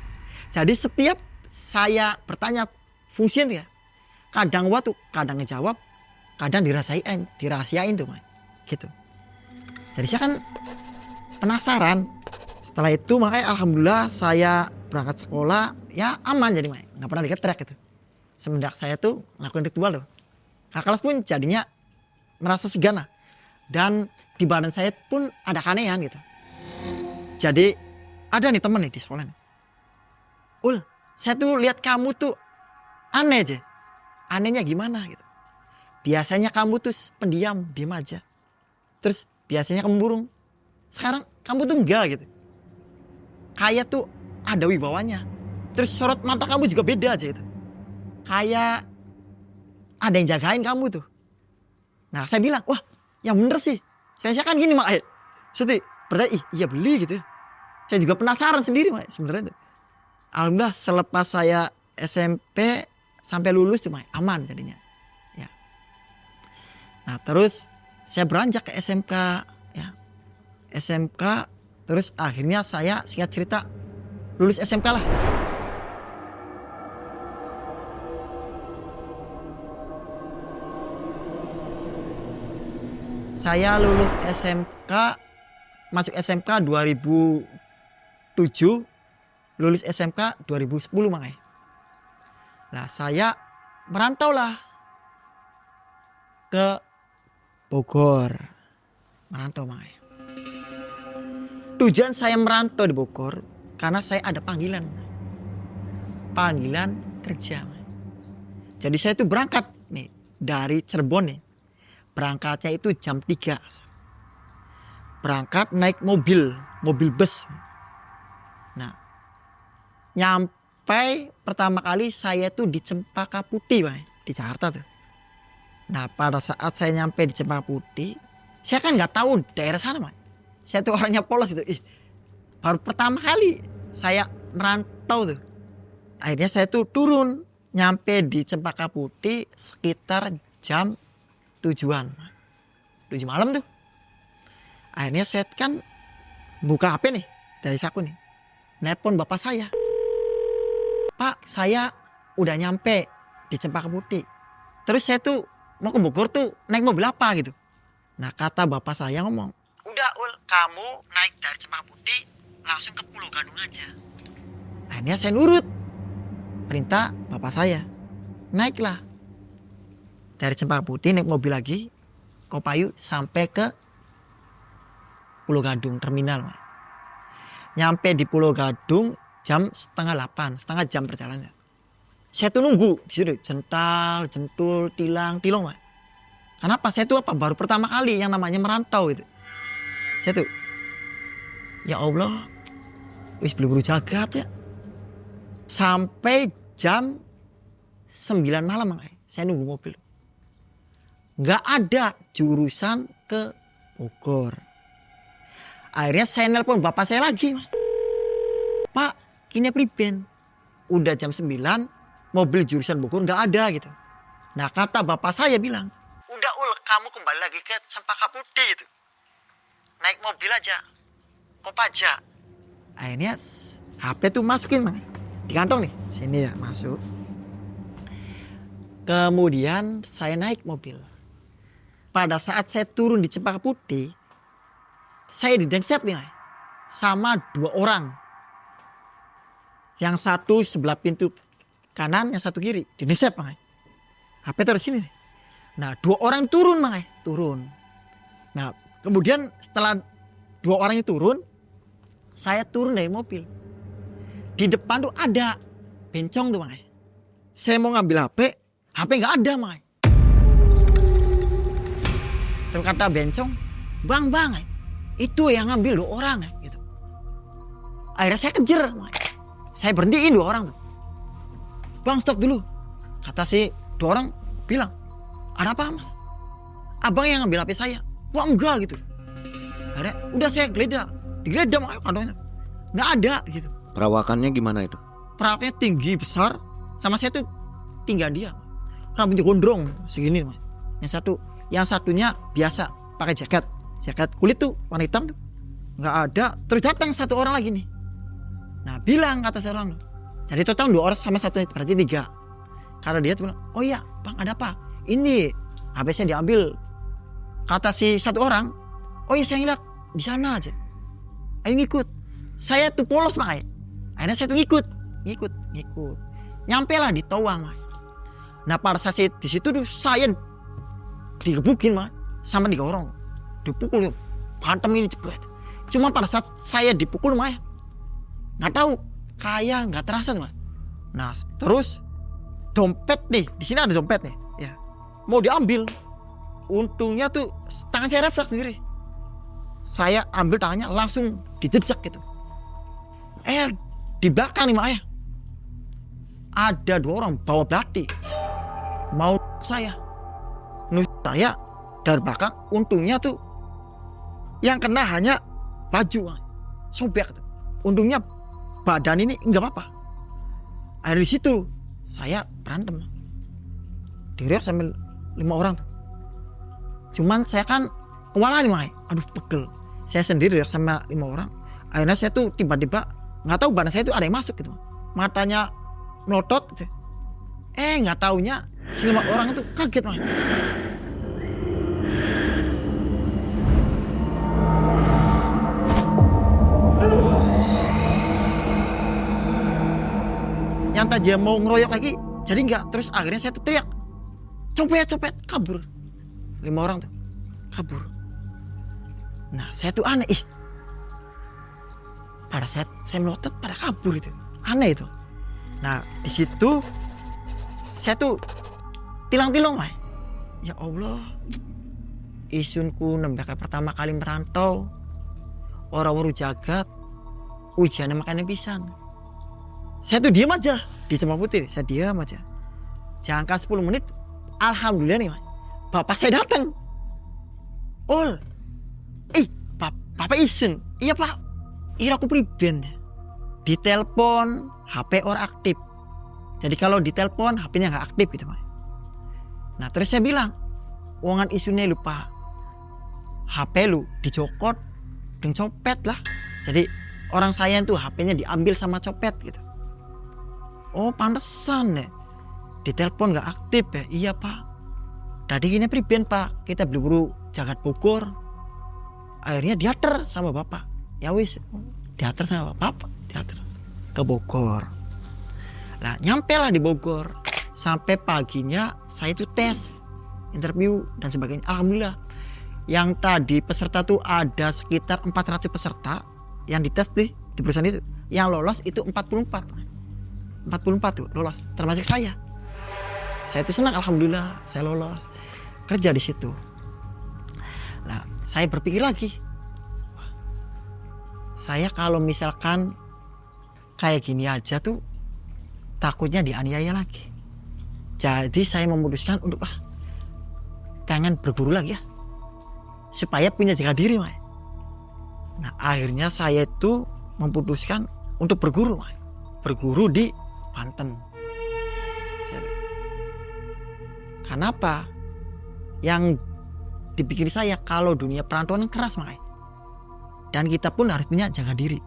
Jadi setiap saya bertanya fungsinya ya, kadang uak tuh kadang ngejawab, kadang dirahasiain tuh, Mak. Gitu. Jadi saya kan penasaran. Setelah itu makanya alhamdulillah saya berangkat sekolah ya aman jadi, Mak. Nggak pernah diketrek gitu. Semenjak saya tuh ngelakuin ritual tuh. Kakak kelas pun jadinya merasa segan lah. Dan di badan saya pun ada keanehan gitu. Jadi ada nih temen nih di sekolah nih. Ul, saya tuh lihat kamu tuh aneh aja. Anehnya gimana gitu. Biasanya kamu tuh pendiam, diam aja. Terus biasanya kamu burung. Sekarang kamu tuh enggak gitu. Kayak tuh ada wibawanya. Terus sorot mata kamu juga beda aja gitu. Kayak ada yang jagain kamu tuh. Nah saya bilang, wah yang bener sih. Saya kan gini, Mak. Seti, berarti iya beli gitu. Saya juga penasaran sendiri, Mak, sebenarnya. Alhamdulillah selepas saya SMP sampai lulus cuma aman jadinya. Ya. Nah terus saya beranjak ke SMK. Ya. SMK terus akhirnya saya singkat cerita lulus SMK lah. Saya lulus SMK, masuk SMK 2007, lulus SMK 2010 makanya. Nah saya merantau lah ke Bogor, merantau makanya. Tujuan saya merantau di Bogor karena saya ada panggilan kerja. Jadi saya itu berangkat nih dari Cirebon nih. Berangkatnya itu jam 3. Berangkat naik mobil bus. Nah, nyampe pertama kali saya tuh di Cempaka Putih, Pak, di Jakarta tuh. Nah, pada saat saya nyampe di Cempaka Putih, saya kan nggak tahu daerah sana, Pak. Saya tuh orangnya polos gitu. Baru pertama kali saya merantau tuh. Akhirnya saya tuh turun, nyampe di Cempaka Putih sekitar jam 7 malam tuh. Akhirnya saya kan buka HP nih dari saku nih. Nelpon bapak saya. Pak, saya udah nyampe di Cempaka Putih. Terus saya tuh mau ke Bogor tuh naik mobil apa gitu. Nah kata bapak saya ngomong, udah Ul, kamu naik dari Cempaka Putih langsung ke Pulau Gadung aja. Akhirnya saya nurut perintah bapak saya. Naiklah dari Cempaka Putih naik mobil lagi Kopayu sampai ke Pulau Gadung terminal. Nyampe di Pulau Gadung jam 7:30, setengah jam perjalanan. Saya tuh nunggu di situ jentul, tilong. Kenapa? Saya tuh baru pertama kali yang namanya merantau gitu. Saya tuh ya Allah, wis buru-buru jagat ya. Sampai jam 9 malam saya nunggu mobil. Nggak ada jurusan ke Bogor. Akhirnya saya nelpon bapak saya lagi. Pak, kini priben. Udah jam 9, mobil jurusan Bogor nggak ada gitu. Nah kata bapak saya bilang, udah Ul, kamu kembali lagi ke Cempaka Putih gitu. Naik mobil aja, Kopaja. Akhirnya HP tuh masukin, Mang. Di kantong nih, sini ya masuk. Kemudian saya naik mobil. Pada saat saya turun di Cempaka Putih, saya didengsep nih sama 2 orang. Yang satu sebelah pintu kanan, yang satu kiri. Didengsep, Mang. HP taruh sini. Nah 2 orang turun, Mang. Turun. Nah kemudian setelah 2 orang itu turun, saya turun dari mobil. Di depan tuh ada bencong tuh Mae. Saya mau ngambil HP nggak ada Mae. Terus kata bencong, bang, itu yang ngambil 2 orang gitu. Akhirnya saya kejar Mae. Saya berhentiin 2 orang tuh. Bang, stop dulu. Kata si 2 orang bilang, ada apa Mas? Abang yang ngambil HP saya. Wah enggak gitu. Akhirnya udah saya digeledah Mae kadonya. Nggak ada gitu. Perawakannya gimana itu? Perawatnya tinggi besar, sama saya tuh tinggal dia. Rambutnya gondrong segini Mas. Yang satunya biasa pakai jaket kulit tuh warna hitam tuh. Nggak ada. Terus datang 1 orang lagi nih. Nah bilang kata saya orang, jadi total 2 orang sama 1 berarti 3. Karena dia tuh bilang, oh iya bang ada apa? Ini HP saya diambil. Kata si 1 orang, oh iya saya ngeliat di sana aja. Ayo ngikut. Saya tuh polos Mae. Akhirnya saya tuh ngikut. Nyampe lah di Tawang Mae. Nah pada saat di situ tuh saya digebukin Mae, sama digorong, dipukul, pantem ini jebret. Cuma pada saat saya dipukul Mae, nggak tahu, kayak nggak terasa Mae. Nah terus dompet nih, di sini ada dompet nih, ya mau diambil. Untungnya tuh tangan saya refleks sendiri. Saya ambil tangannya langsung dijejak gitu. Di belakang nih Mae, ada 2 orang bawa belati mau saya dari belakang. Untungnya tuh yang kena hanya baju Mae, sobek tuh. Untungnya badan ini nggak apa-apa. Akhirnya di situ saya berantem, diriak sambil 5 orang tuh. Cuman saya kan kewalahan nih Mae, aduh pegel. Saya sendiri sama 5 orang. Akhirnya saya tuh tiba-tiba nggak tahu badan saya tuh ada yang masuk gitu, matanya melotot gitu. Nggak taunya si 5 orang itu kaget Mae. Yang tadi mau ngeroyok lagi jadi enggak. Terus akhirnya saya tuh teriak, copet, kabur. 5 orang tuh kabur. Nah saya tuh aneh, pada saat saya melotot pada kabur itu, aneh itu. Nah di situ saya tuh tilang-tilang Mae. Ya Allah, isunku nembak pertama kali merantau, orang-orang jagat, ujiannya makanya pisan. Saya tuh diam aja di Cempaka Putih, saya diam aja. Jangka 10 menit, alhamdulillah nih Mae, bapak saya datang. Bapak isun. Iya Pak, aku priben. Ditelepon, HP orang aktif. Jadi kalau ditelepon, HP-nya nggak aktif gitu Pak. Nah terus saya bilang, uangan isunya lupa, HP lu dicokot dan copet lah. Jadi orang saya itu HP-nya diambil sama copet gitu. Oh pantesan deh, ditelepon nggak aktif ya. Iya Pak. Tadi gini priben Pak, kita buru-buru jagat Bogor. Akhirnya diater sama bapak. Ya wis, diater sama bapak, diater ke Bogor. Nah nyampe lah di Bogor. Sampai paginya saya itu tes, interview dan sebagainya. Alhamdulillah. Yang tadi peserta tuh ada sekitar 400 peserta yang dites di perusahaan itu. Yang lolos itu 44 tuh lolos, termasuk saya. Saya itu senang, alhamdulillah saya lolos kerja di situ. Nah saya berpikir lagi, saya kalau misalkan kayak gini aja tuh takutnya dianiaya lagi. Jadi saya memutuskan untuk pengen berguru lagi ya, supaya punya jaga diri Mae. Nah akhirnya saya itu memutuskan untuk berguru Mae. Berguru di Banten. Kenapa? Yang dipikir saya, kalau dunia perantauan keras Mae, dan kita pun harus punya jaga diri.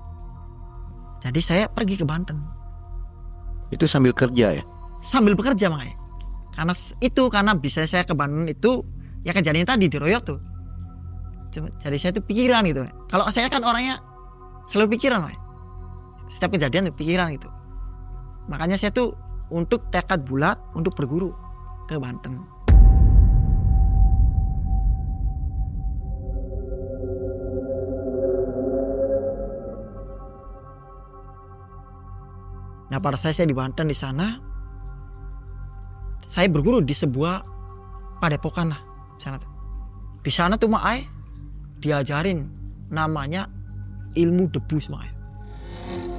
Jadi saya pergi ke Banten. Itu sambil kerja ya? Sambil bekerja Mae. Karena bisa saya ke Banten itu ya kejadian tadi diroyok tuh. Jadi saya tuh pikiran gitu. Kalau saya kan orangnya selalu pikiran Mae. Setiap kejadian tuh pikiran gitu. Makanya saya tuh untuk tekad bulat untuk berguru ke Banten. Nah pada saya di Banten di sana, saya berguru di sebuah padepokan lah sana tuh. Di sana tuh Mak diajarin namanya ilmu debus Mak.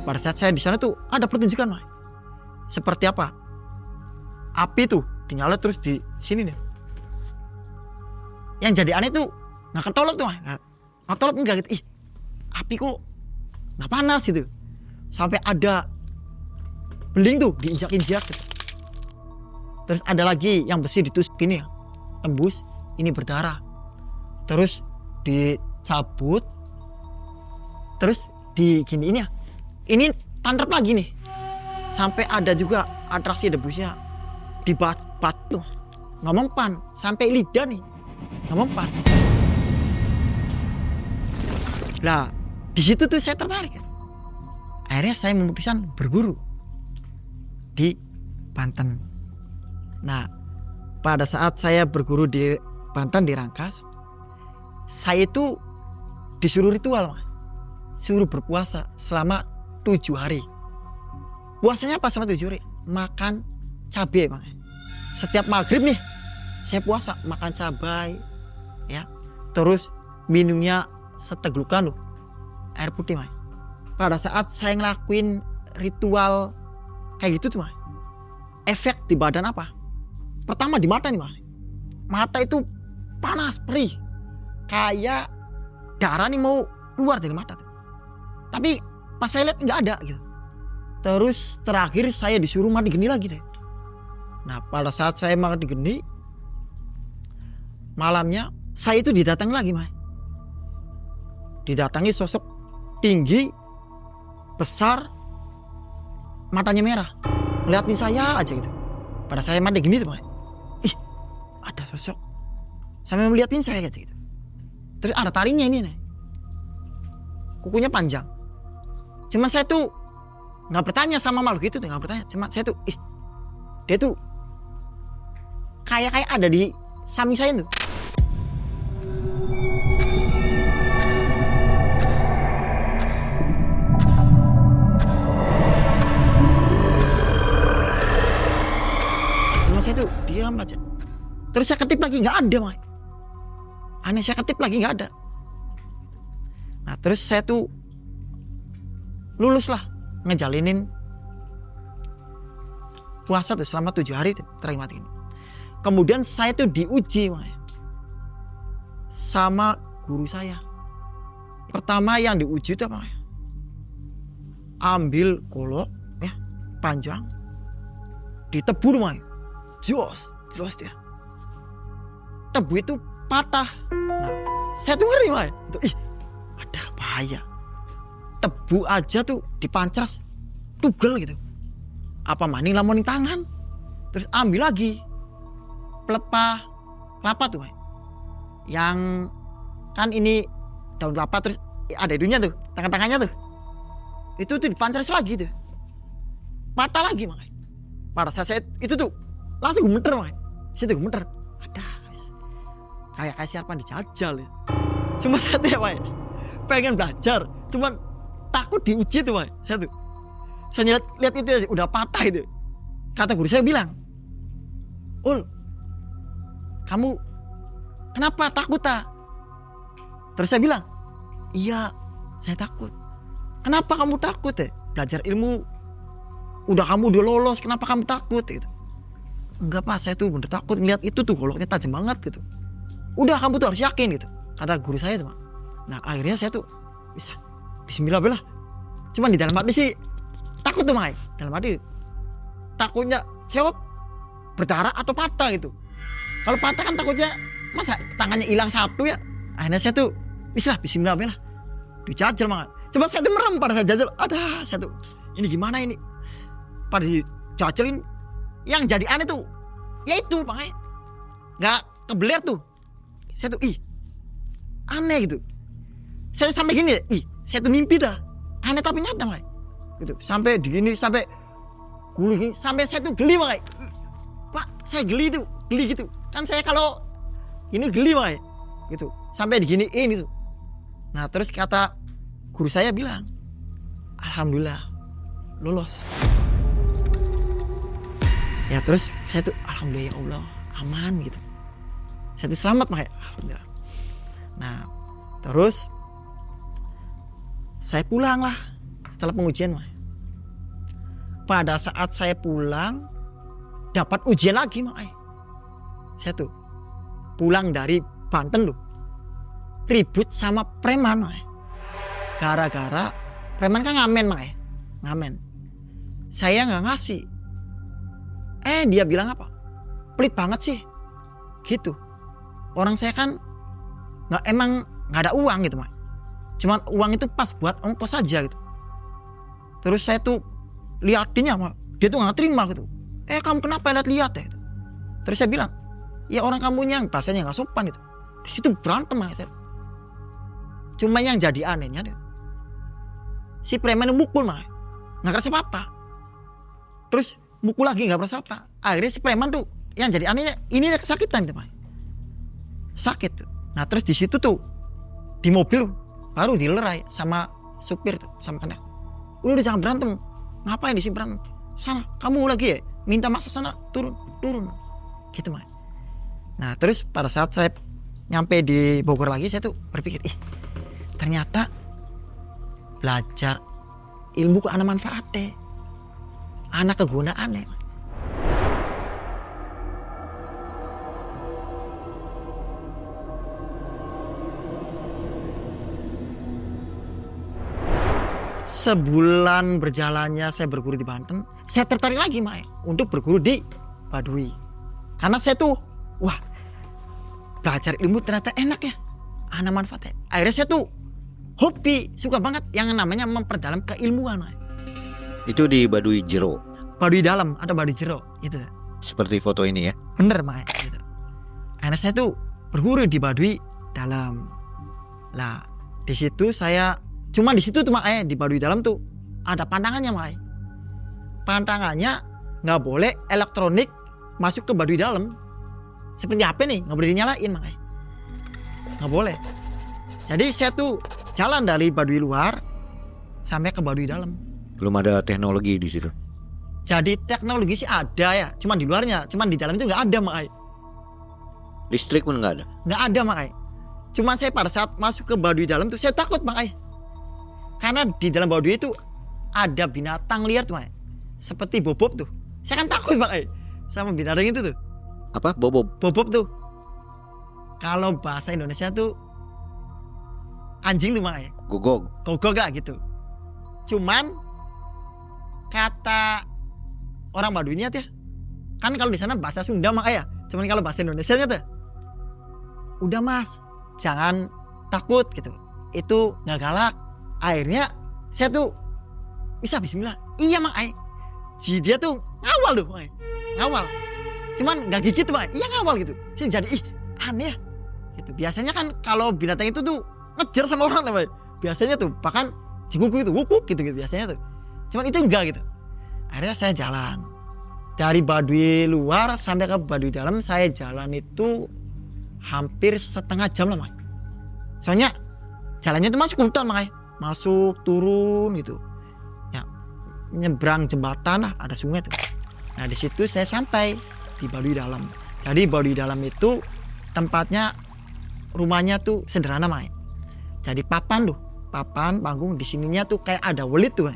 Pada saat saya di sana tuh ada pertunjukan Mak. Seperti apa? Api tuh dinyala terus di sini nih. Yang jadi aneh tuh nggak ketolong tuh Mak. Nggak ketolong enggak gitu. Ih, api kok nggak panas gitu. Sampai ada beling tuh diinjak-injak gitu. Terus ada lagi yang besi ditusuk gini ya, tembus, ini berdarah. Terus dicabut, terus di gini ini ya, ini tantrap lagi nih. Sampai ada juga atraksi debusnya di batu, nggak mempan, sampai lidah nih, nggak mempan. Lah di situ tuh saya tertarik. Akhirnya saya memutuskan berguru di Banten. Nah, pada saat saya berguru di Banten di Rangkas, saya itu disuruh ritual, Mas. Suruh berpuasa selama 7 hari. Puasanya pas selama 7 hari? Makan cabai, Mas. Setiap maghrib nih, saya puasa makan cabai, ya. Terus minumnya seteglukan loh, air putih, Mas. Pada saat saya ngelakuin ritual kayak gitu tuh, Mas, efek di badan apa? Pertama di mata nih, Mas. Mata itu panas, perih. Kayak darah nih mau keluar dari mata tuh. Tapi pas saya lihat nggak ada gitu. Terus terakhir saya disuruh mandi geni lagi deh. Nah pada saat saya mandi geni, malamnya saya itu didatangi lagi, Mas. Didatangi sosok tinggi, besar, matanya merah. Ngeliatin saya aja gitu. Pada saya mandi geni tuh, Mas. Ih, ada sosok sampai melihatin saya kayak gitu. Terus ada taringnya ini nih. Kukunya panjang. Cuma saya tuh nggak bertanya sama makhluk itu, nggak bertanya. Cuma saya tuh, dia tuh kayak ada di samping saya tuh. Cuma saya tuh diam aja. Terus saya ketip lagi nggak ada, Mas. Aneh, saya ketip lagi nggak ada. Nah terus saya tuh lulus lah ngejalinin puasa tuh selama 7 hari terakhir mati ini. Kemudian saya tuh diuji, Mas, sama guru saya. Pertama yang diuji itu apa, Mas? Ambil golok ya panjang, ditebur, Mas. Jelas dia. Tebu itu patah. Nah, saya tuh ngeri, Mas. Ih, ada bahaya. Tebu aja tuh dipancras, tugel gitu. Apa maning lamun tangan? Terus ambil lagi pelepah kelapa tuh, Mas. Yang kan ini daun kelapa terus ada hidungnya tuh, tangan-tangannya tuh. Itu tuh dipancras lagi tuh. Patah lagi, Mas. Pada saat saya itu tuh langsung gemeter, Mas. Saya tuh gemeter. Ada, Mas. Kayak siapa dijajal ya. Cuma saya tuh ya, Mas, pengen belajar, cuman takut diuji tuh, Mas. Saya lihat itu ya, udah patah itu. Kata guru saya bilang, "Ul, kamu kenapa takut tak?" Terus saya bilang, "Iya, saya takut." "Kenapa kamu takut ya? Belajar ilmu udah kamu udah lolos, kenapa kamu takut?" Gitu. "Enggak, Pak, saya tuh bener takut ngeliat itu tuh goloknya tajam banget gitu." "Udah, kamu tuh harus yakin," gitu kata guru saya tuh, Pak. Nah akhirnya saya tuh bisa bismillah belah. Cuman di dalam hati sih takut tuh, Mas. Dalam hati takutnya saya berdarah atau patah gitu. Kalau patah kan takutnya masa tangannya hilang satu ya. Akhirnya saya tuh bismillah belah. Dijajal banget. Coba saya tuh merem pada saat jajal. Ada saya tuh ini gimana ini? Pada dijajalin. Yang jadi aneh tuh ya itu, makanya nggak kebeler tuh. Saya tuh aneh gitu. Saya sampai gini, saya tuh mimpi dah. Aneh tapi nyata, Mas. Gitu. Sampai begini, sampai guli, sampai saya tuh geli, Mas. Pak, saya geli gitu. Kan saya kalau ini geli, Mas. Gitu. Sampai diginiin itu. Nah, terus kata guru saya bilang, "Alhamdulillah lolos." Ya terus saya tuh alhamdulillah ya Allah aman gitu. Saya tuh selamat makanya alhamdulillah. Nah terus saya pulang lah setelah pengujian mah. Pada saat saya pulang dapat ujian lagi makanya. Saya tuh pulang dari Banten loh, ribut sama preman makanya. Gara-gara preman kan ngamen makanya, ngamen. Saya nggak ngasih. Dia bilang apa? Pelit banget sih, gitu. Orang saya kan emang nggak ada uang gitu mak. Cuman uang itu pas buat ongkos saja gitu. Terus saya tuh liatinnya mak, dia tuh nggak terima gitu. Kamu kenapa lihat ya? Gitu. Terus saya bilang, ya orang kamunya bahasanya nggak sopan itu. Di situ berantem mak saya. Cuma yang jadi anehnya deh, si preman mukul mak, nggak kerasa apa-apa. Terus mukul lagi nggak kerasa apa. Akhirnya si preman tuh yang jadi anehnya ini dia kesakitan gitu mak. Sakit tuh. Nah terus di situ tuh di mobil baru dilerai sama supir tuh sama kondektur. Udah jangan berantem. Ngapain di sini berantem? Sana kamu lagi ya minta masak sana turun gitu mak. Nah terus pada saat saya nyampe di Bogor lagi saya tuh berpikir ternyata belajar ilmu kok ada manfaatnya, anak kegunaannya. Sebulan berjalannya saya berguru di Banten, saya tertarik lagi Mae untuk berguru di Baduy. Karena saya tuh, wah belajar ilmu ternyata enak ya, ada manfaatnya. Akhirnya saya tuh hobi, suka banget yang namanya memperdalam keilmuan Mae. Itu di Baduy Jero. Baduy dalam atau Baduy Jero gitu. Seperti foto ini ya. Bener Mae gitu. Akhirnya saya tuh berguru di Baduy dalam. Nah di situ saya cuma di situ tuh makanya di Baduy dalam tuh ada pantangannya makanya. Pantangannya nggak boleh elektronik masuk ke Baduy dalam. Seperti HP nih nggak boleh dinyalain makanya. Nggak boleh. Jadi saya tuh jalan dari Baduy luar sampai ke Baduy dalam. Belum ada teknologi di situ. Jadi teknologi sih ada ya, cuman di luarnya, cuman di dalam itu nggak ada makanya. Listrik pun nggak ada. Nggak ada makanya. Cuman saya pada saat masuk ke Baduy dalam tuh saya takut makanya. Karena di dalam Baduy itu ada binatang liar tuh, seperti bobop tuh. Saya kan takut makanya sama binatang itu tuh. Apa? Bobop? Bobop tuh. Kalau bahasa Indonesia tuh anjing tuh makanya. Gogog. Gogog lah gitu. Cuman kata orang Baduynya tuh, kan kalau di sana bahasa Sunda makanya. Cuman kalau bahasa Indonesianya tuh, udah mas, jangan takut gitu. Itu nggak galak. Akhirnya saya tuh bisa bismillah. Iya mak, si dia tuh ngawal tuh mak, ngawal. Cuman nggak gigit tuh mak, iya ngawal gitu. Saya jadi aneh gitu. Biasanya kan kalau binatang itu tuh ngejar sama orang tuh mak. Biasanya tuh bahkan jenguk itu wuk gitu biasanya tuh. Cuman itu enggak gitu. Akhirnya saya jalan dari Baduy luar sampai ke Baduy dalam. Saya jalan itu hampir setengah jam lah mak. Soalnya jalannya itu masuk hutan mak. Masuk turun gitu ya, nyebrang jembatan lah, ada sungai tuh. Nah di situ saya sampai di Baduy dalam. Jadi Baduy dalam itu tempatnya, rumahnya tuh sederhana Mai. Jadi papan tuh, papan panggung di sininya tuh kayak ada welit tuh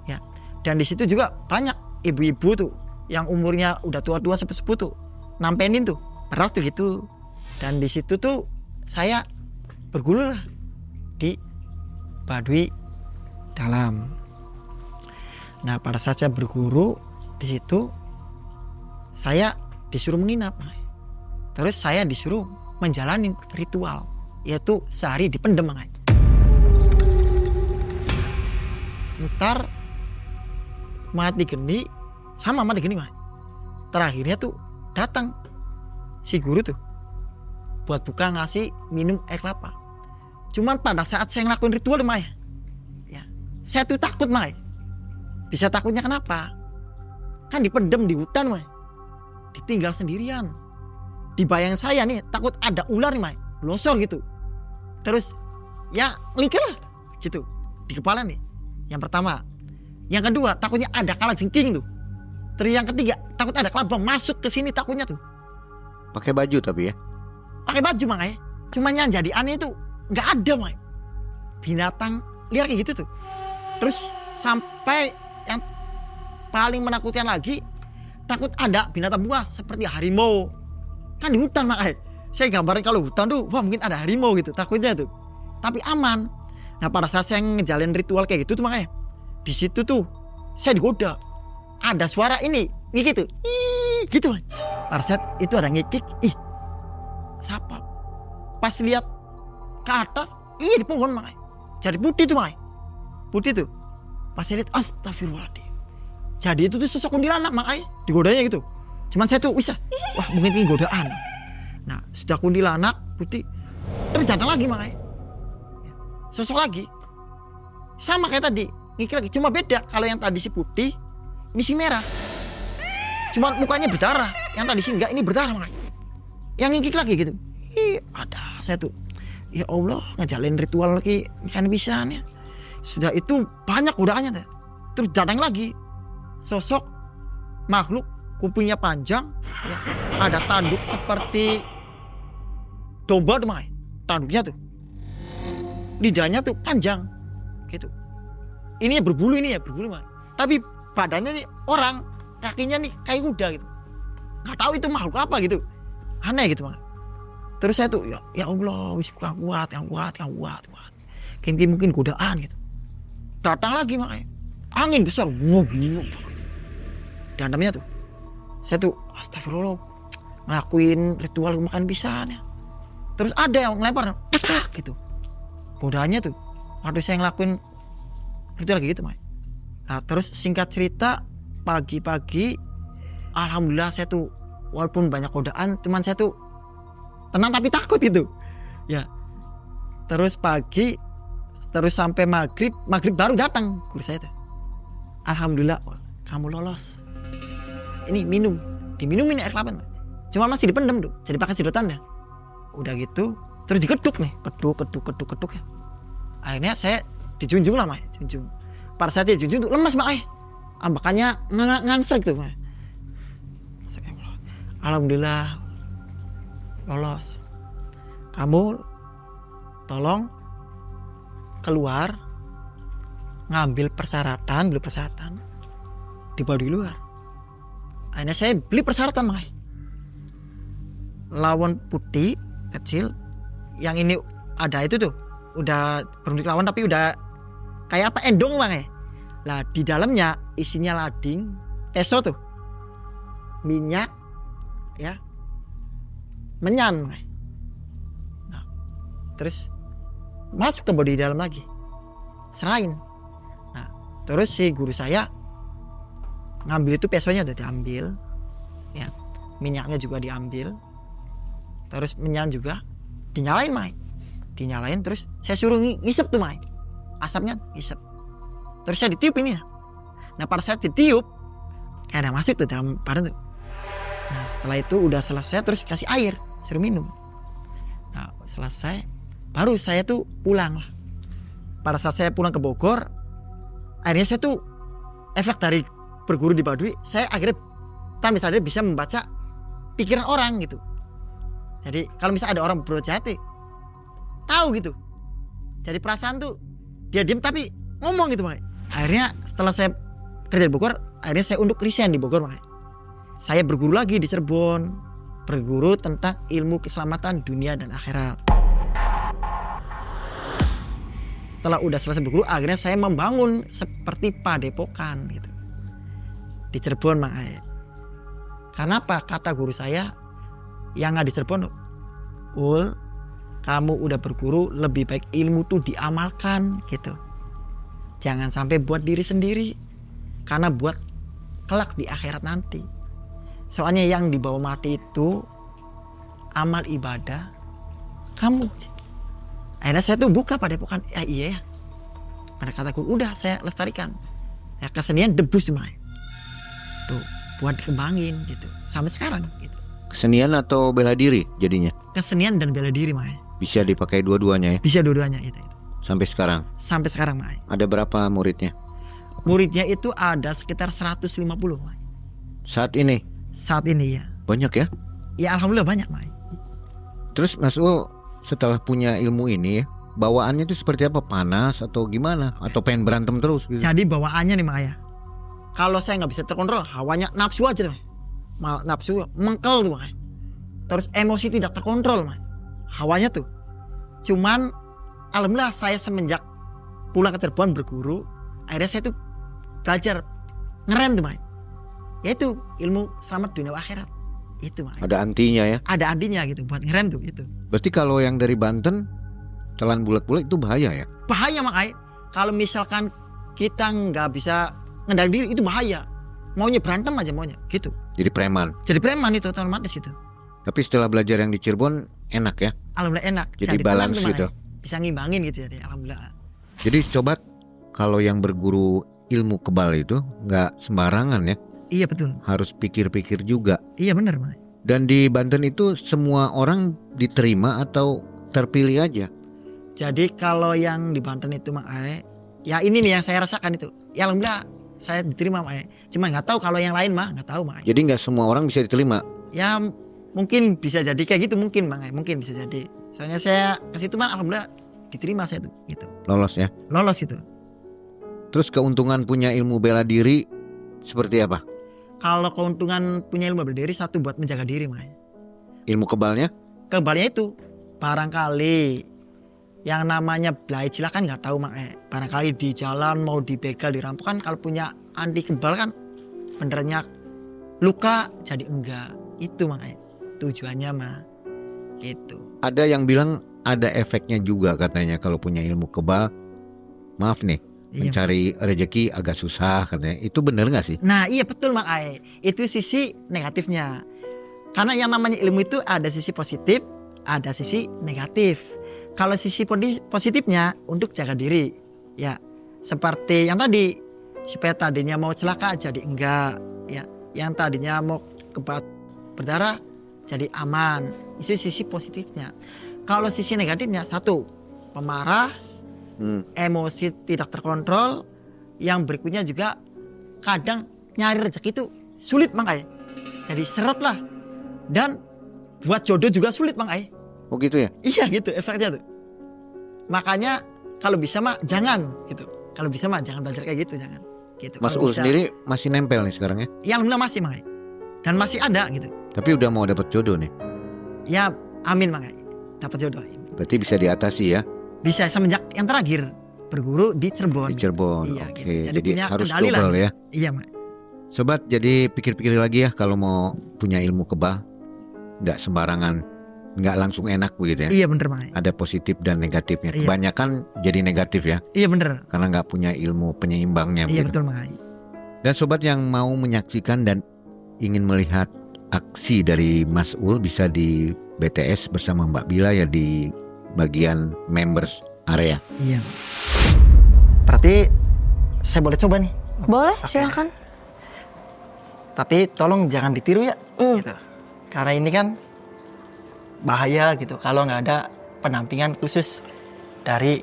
ya. Dan di situ juga banyak ibu-ibu tuh yang umurnya udah tua-tua sepuh-sepuh tuh nampenin tuh beras tuh gitu. Dan di situ tuh saya berguru lah di Baduy dalam. Nah pada saat saya berguru di situ, saya disuruh menginap. Terus saya disuruh menjalani ritual, yaitu sehari dipendem. Ntar mati geni sama mati geni. Terakhirnya tuh datang si guru tuh buat buka ngasih minum air kelapa. Cuman pada saat saya ngelakuin ritual Mai, ya, saya tuh takut Mai. Bisa takutnya kenapa? Kan dipendem di hutan Mai, ditinggal sendirian. Di bayang saya nih takut ada ular nih Mai, losor gitu. Terus ya ngelikir lah gitu di kepala nih. Yang pertama. Yang kedua takutnya ada kalajengking tuh Terus yang ketiga, takut ada kelabang masuk ke sini takutnya tuh. Pakai baju tapi ya. Pakai baju makanya. Cuman yang jadi aneh itu nggak ada Mak. Binatang liar kayak gitu tuh. Terus sampai yang paling menakutkan lagi, takut ada binatang buas seperti harimau. Kan di hutan makanya. Saya gambarin kalau hutan tuh, wah mungkin ada harimau gitu, takutnya tuh. Tapi aman. Nah pada saat saya ngejalin ritual kayak gitu tuh makanya, di situ tuh saya digoda. Ada suara ini, ngikik tuh, ih, gitu. Pada saat itu ada ngikik, ih, siapa? Pas lihat ke atas, di pohon makanya. Jadi putih tuh makanya, putih tuh. Pas saya lihat, astagfirullahaladzim. Jadi itu tuh sosok kuntilanak makanya, digodanya gitu. Cuman saya tuh bisa, wah mungkin ini godaan. Nah sudah kuntilanak putih, terus datang lagi makanya. Sosok lagi, sama kayak tadi, ngikik lagi. Cuma beda, kalau yang tadi si putih, ini si merah. Cuman mukanya berdarah. Yang tadi sih enggak, ini berdarah makanya. Yang ngikik lagi gitu. Ada saya tuh. Ya Allah, ngejalin ritual lagi kan bisa nih. Sudah itu banyak godaannya tuh. Terus datang lagi sosok makhluk kupingnya panjang, ya. Ada tanduk seperti domba tuh makanya. Tanduknya tuh. Lidahnya tuh panjang gitu. Ini berbulu ini ya, berbulu makanya. Tapi badannya nih orang, kakinya nih kayak kuda gitu. Nggak tahu itu makhluk apa gitu. Aneh gitu Bang. Terus saya tuh ya Allah, wis kuat. Kayaknya mungkin godaan gitu. Datang lagi makanya. Angin besar, bingung. Dan namanya tuh, saya tuh astagfirullah ngelakuin ritual makan pisangnya. Terus ada yang ngelempar, petak gitu. Godaannya tuh, waktu saya ngelakuin ritual kayak gitu makanya. Nah terus singkat cerita, pagi-pagi alhamdulillah saya tuh walaupun banyak godaan, cuman saya tuh tenang tapi takut gitu ya. Terus pagi, terus sampai maghrib baru datang guru saya tuh. Alhamdulillah kamu lolos, ini diminumin air kelapa, cuma masih dipendam tuh, jadi pakai sedotan ya. Udah gitu terus dikeduk nih, keduk ya. Akhirnya saya dijunjung lah Mak, junjung. Pada saat dia junjung tuh lemas Mak, ambakannya ngangsrek tuh Mak. Alhamdulillah lolos. Kamu tolong keluar ngambil persyaratan, beli persyaratan dibawa di luar. Akhirnya saya beli persyaratan Mak. Lawan putih kecil, yang ini ada itu tuh udah berbentuk lawan tapi udah kayak apa endong Mak. Lah di dalamnya isinya lading, peso tuh, minyak, ya, menyan. Nah, terus masuk ke body dalam lagi, serain. Nah, terus si guru saya ngambil itu pesonya udah diambil, ya, minyaknya juga diambil, terus menyan juga dinyalain Mai, dinyalain. Terus saya suruh ngisep tuh Mai, asapnya ngisep. Terus saya ditiup ini. Nah pada saat ditiup, kayak ada masuk tuh dalam badan tuh. Nah setelah itu udah selesai, terus kasih air, suruh minum. Nah selesai, baru saya tuh pulang lah. Pada saat saya pulang ke Bogor, akhirnya saya tuh efek dari berguru di Baduy, saya akhirnya tanpa sadar bisa membaca pikiran orang gitu. Jadi kalau misalnya ada orang berbuat jahat, tahu gitu. Jadi perasaan tuh dia diam tapi ngomong gitu Mak. Akhirnya setelah saya kerja di Bogor, akhirnya saya untuk resign di Bogor Mak. Saya berguru lagi di Cirebon, berguru tentang ilmu keselamatan dunia dan akhirat. Setelah udah selesai berguru, akhirnya saya membangun seperti padepokan gitu di Cirebon Mak. Karena apa? Kata guru saya yang nggak di Cirebon, kamu udah berguru, lebih baik ilmu tuh diamalkan gitu. Jangan sampai buat diri sendiri, karena buat kelak di akhirat nanti. Soalnya yang dibawa mati itu amal ibadah kamu. Akhirnya saya tuh buka padepokan. Iya ya. Pada kata guru, udah saya lestarikan. Ya kesenian debus Mak. Tuh buat dikembangin gitu sampai sekarang gitu. Kesenian atau bela diri jadinya? Kesenian dan bela diri Mak. Bisa dipakai dua-duanya ya? Bisa dua-duanya itu. Sampai sekarang? Sampai sekarang Mak. Ada berapa muridnya? Muridnya itu ada sekitar 150 Mak. Saat ini Saat ini ya. banyak ya. Ya alhamdulillah banyak Mak. Terus Mas Ul setelah punya ilmu ini ya, bawaannya itu seperti apa? Panas atau gimana? Atau pengen berantem terus gitu? Jadi bawaannya nih Mak ya. Kalau saya nggak bisa terkontrol, hawanya nafsu aja Mak. Nafsu mengkel tuh Mak. Terus emosi tidak terkontrol Mak. Hawanya tuh. Cuman alhamdulillah saya semenjak pulang ke Cirebon berguru, akhirnya saya tuh belajar ngerem tuh Mak. Yaitu ilmu selamat dunia akhirat. Itu Mak. Ada antinya ya. Ada andinya gitu buat ngerem tuh gitu. Berarti kalau yang dari Banten telan bulat-bulat itu bahaya ya? Bahaya Mak. Kalau misalkan kita nggak bisa ngendaliin diri itu bahaya. Maunya berantem aja maunya gitu. Jadi preman. Jadi preman itu otomatis itu. Tapi setelah belajar yang di Cirebon enak ya. Alhamdulillah enak. Jadi tenang balance tuh, Mak. gitu. Bisa ngimbangin gitu jadi alhamdulillah. Jadi sobat, kalau yang berguru ilmu kebal itu nggak sembarangan ya. Iya betul. Harus pikir-pikir juga. Iya benar Mak. Dan di Banten itu semua orang diterima atau terpilih aja? Jadi kalau yang di Banten itu Mak ya ini nih yang saya rasakan itu. Ya alhamdulillah saya diterima Mak. Cuman nggak tahu kalau yang lain Mak, nggak tahu Mak. Jadi nggak semua orang bisa diterima. Ya mungkin bisa jadi kayak gitu mungkin Mak. Mungkin bisa jadi. Soalnya saya ke situ Mak alhamdulillah diterima saya tuh gitu. Lolos ya. Lolos itu. Terus keuntungan punya ilmu bela diri seperti apa? Kalau keuntungan punya ilmu bela diri satu buat menjaga diri Mak. Ilmu kebalnya? Kebalnya itu barangkali yang namanya belai cila kan nggak tahu Mak. Barangkali di jalan mau dibegal dirampok kan kalau punya anti kebal kan benernya luka jadi enggak. Itu Mak. Tujuannya Mak. Gitu. Ada yang bilang ada efeknya juga katanya kalau punya ilmu kebal. Maaf nih, Iya, mencari rezeki agak susah katanya. Itu benar nggak sih? Nah iya betul Mak. Itu sisi negatifnya. Karena yang namanya ilmu itu ada sisi positif, ada sisi negatif. Kalau sisi positifnya untuk jaga diri, ya seperti yang tadi, supaya tadinya mau celaka jadi enggak, ya yang tadinya mau berdarah jadi aman. Itu sisi positifnya. Kalau sisi negatifnya satu, pemarah, emosi tidak terkontrol. Yang berikutnya juga kadang nyari rezeki itu sulit Mak. Jadi seret lah. Dan buat jodoh juga sulit Mak. Oh gitu ya? Iya gitu efeknya tuh. Makanya kalau bisa Mak jangan gitu. Kalau bisa Mak jangan belajar kayak gitu, jangan. Gitu. Mas Kalau Ul bisa, sendiri masih nempel nih sekarang ya? ya alhamdulillah masih Mak. Dan masih ada gitu. Tapi udah mau dapat jodoh nih. Ya amin Mak. Dapat jodoh. Berarti bisa diatasi ya? Bisa semenjak yang terakhir berguru di Cirebon. Di Cirebon. Iya, Oke. gitu. Jadi punya harus kendali lah. double ya. Iya Mak. Sobat, jadi pikir-pikir lagi ya kalau mau punya ilmu kebal. Nggak sembarangan, nggak langsung enak begitu ya. Iya bener Mak. Ada positif dan negatifnya. Iya. Kebanyakan jadi negatif ya, Iya bener. karena nggak punya ilmu penyeimbangnya. Iya begitu. betul Mak. Dan sobat yang mau menyaksikan dan ingin melihat aksi dari Mas Ul bisa di BTS bersama Mbak Bila ya di bagian members area. Iya. Berarti saya boleh coba nih. Boleh, Oke. silakan. Tapi tolong jangan ditiru ya. Gitu. Karena ini kan bahaya gitu kalau nggak ada pendampingan khusus dari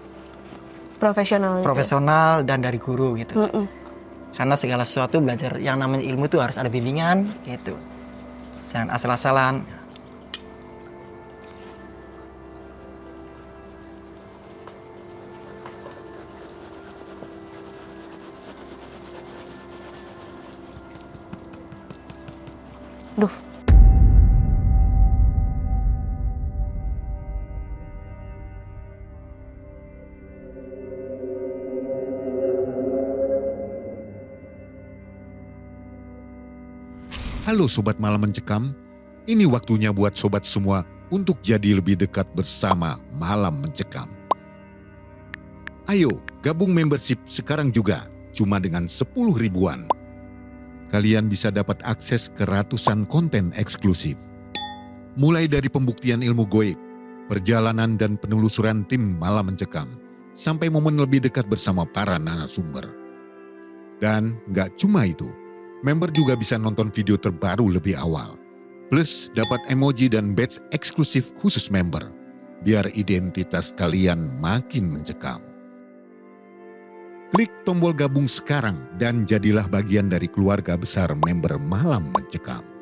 Profesional. profesional dan dari guru gitu. Mm-mm. Karena segala sesuatu belajar yang namanya ilmu itu harus ada bimbingan gitu. Jangan asal-asalan. Duh. Halo Sobat Malam Mencekam, ini waktunya buat sobat semua untuk jadi lebih dekat bersama Malam Mencekam. Ayo, gabung membership sekarang juga, cuma dengan 10 ribuan. Kalian bisa dapat akses ke ratusan konten eksklusif. Mulai dari pembuktian ilmu goib, perjalanan dan penelusuran tim Malam Mencekam, sampai momen lebih dekat bersama para narasumber. Dan nggak cuma itu, member juga bisa nonton video terbaru lebih awal. Plus dapat emoji dan badge eksklusif khusus member. Biar identitas kalian makin mencekam. Klik tombol gabung sekarang dan jadilah bagian dari keluarga besar member Malam Mencekam.